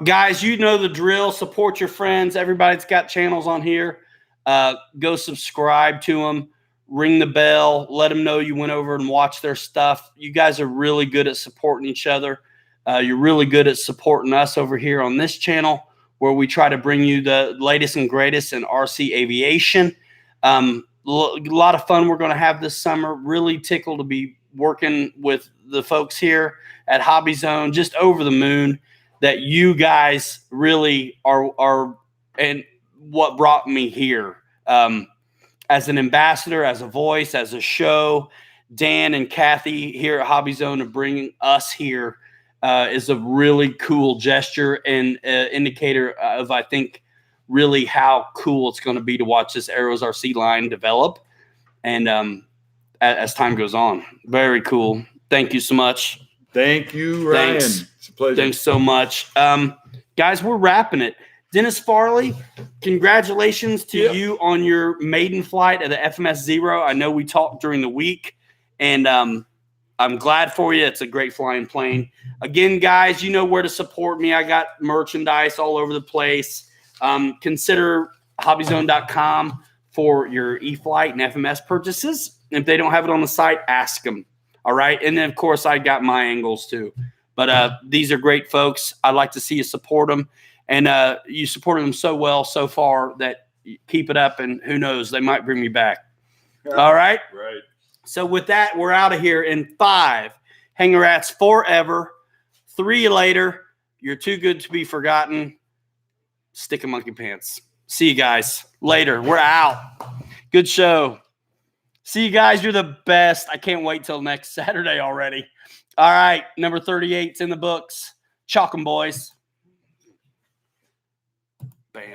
Guys, you know the drill. Support your friends. Everybody's got channels on here. Go subscribe to them. Ring the bell. Let them know you went over and watched their stuff. You guys are really good at supporting each other. You're really good at supporting us over here on this channel where we try to bring you the latest and greatest in RC aviation. A lot of fun we're going to have this summer. Really tickled to be working with the folks here at HobbyZone. Just over the moon that you guys really are and what brought me here as an ambassador, as a voice, as a show. Dan and Kathy here at HobbyZone are bringing us here is a really cool gesture and indicator of, I think, really how cool it's going to be to watch this Arrows RC line develop and as time goes on. Very cool. Thank you so much. Thank you, Ryan. Thanks. It's a pleasure. Thanks so much. Guys, we're wrapping it. Dennis Farley, congratulations to you on your maiden flight of the FMS Zero. I know we talked during the week, and I'm glad for you. It's a great flying plane. Again, guys, you know where to support me. I got merchandise all over the place. Consider hobbyzone.com for your e-flite and FMS purchases. If they don't have it on the site, ask them. All right. And then, of course, I got my angles too. But these are great folks. I'd like to see you support them. And you supported them so well so far that keep it up. And who knows, they might bring me back. All right. Right. So with that, we're out of here in 5. Hanger rats forever. 3 later. You're too good to be forgotten. Stick a monkey pants. See you guys later. We're out. Good show. See you guys. You're the best. I can't wait till next Saturday already. All right. Number 38's in the books. Chalk 'em, boys. Bam.